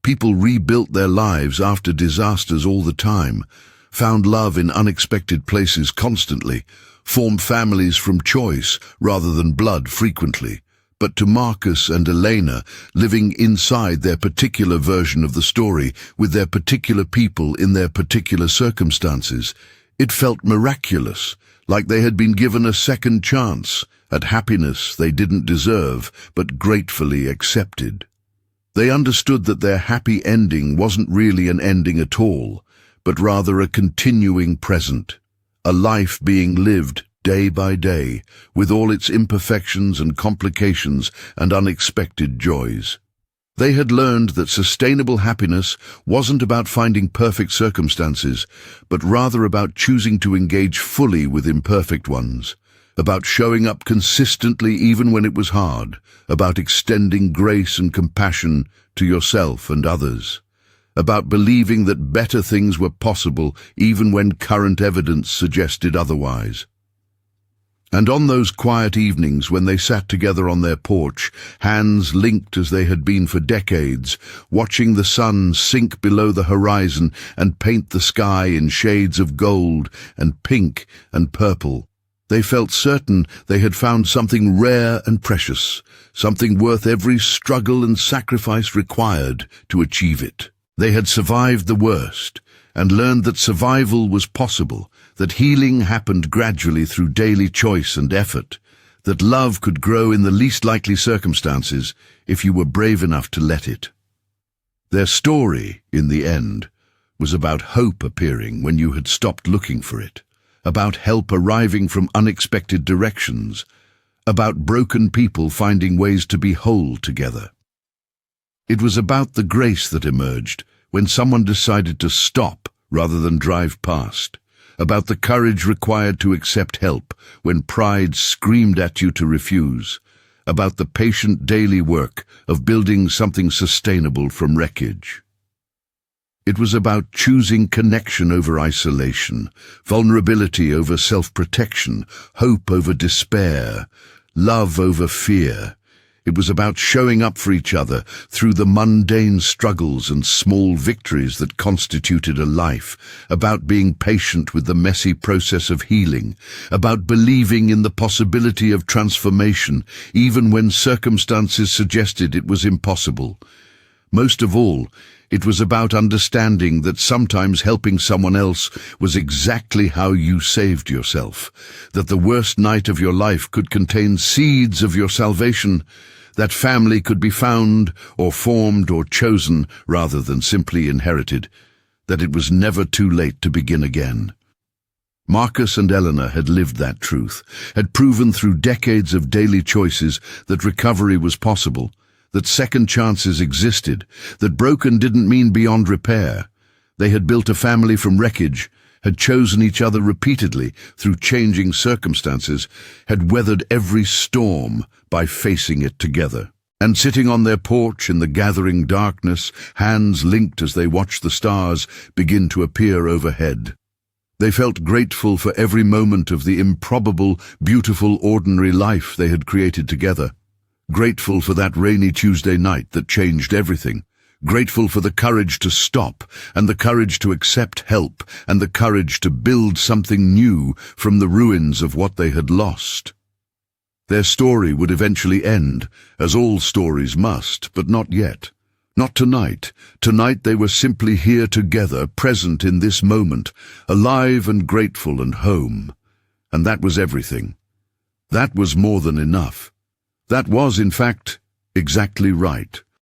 People rebuilt their lives after disasters all the time, found love in unexpected places constantly, formed families from choice rather than blood frequently. But to Marcus and Elena, living inside their particular version of the story, with their particular people in their particular circumstances, It felt miraculous, like they had been given a second chance at happiness they didn't deserve, but gratefully accepted. They understood that their happy ending wasn't really an ending at all, but rather a continuing present, a life being lived day by day, with all its imperfections and complications and unexpected joys. They had learned that sustainable happiness wasn't about finding perfect circumstances, but rather about choosing to engage fully with imperfect ones, about showing up consistently even when it was hard, about extending grace and compassion to yourself and others, about believing that better things were possible even when current evidence suggested otherwise. And on those quiet evenings when they sat together on their porch, hands linked as they had been for decades, watching the sun sink below the horizon and paint the sky in shades of gold and pink and purple, they felt certain they had found something rare and precious, something worth every struggle and sacrifice required to achieve it. They had survived the worst, and learned that survival was possible, that healing happened gradually through daily choice and effort, that love could grow in the least likely circumstances if you were brave enough to let it. Their story, in the end, was about hope appearing when you had stopped looking for it, about help arriving from unexpected directions, about broken people finding ways to be whole together. It was about the grace that emerged when someone decided to stop rather than drive past, about the courage required to accept help when pride screamed at you to refuse, about the patient daily work of building something sustainable from wreckage. It was about choosing connection over isolation, vulnerability over self-protection, hope over despair, love over fear. It was about showing up for each other through the mundane struggles and small victories that constituted a life, about being patient with the messy process of healing, about believing in the possibility of transformation even when circumstances suggested it was impossible. Most of all, it was about understanding that sometimes helping someone else was exactly how you saved yourself, that the worst night of your life could contain seeds of your salvation, that family could be found or formed or chosen rather than simply inherited, that it was never too late to begin again. Marcus and Eleanor had lived that truth, had proven through decades of daily choices that recovery was possible, that second chances existed, that broken didn't mean beyond repair. They had built a family from wreckage, had chosen each other repeatedly through changing circumstances, had weathered every storm by facing it together. And sitting on their porch in the gathering darkness, hands linked as they watched the stars begin to appear overhead. They felt grateful for every moment of the improbable, beautiful, ordinary life they had created together. Grateful for that rainy Tuesday night that changed everything. Grateful for the courage to stop, and the courage to accept help, and the courage to build something new from the ruins of what they had lost. Their story would eventually end, as all stories must, but not yet. Not tonight. Tonight they were simply here together, present in this moment, alive and grateful and home. And that was everything. That was more than enough. That was, in fact, exactly right.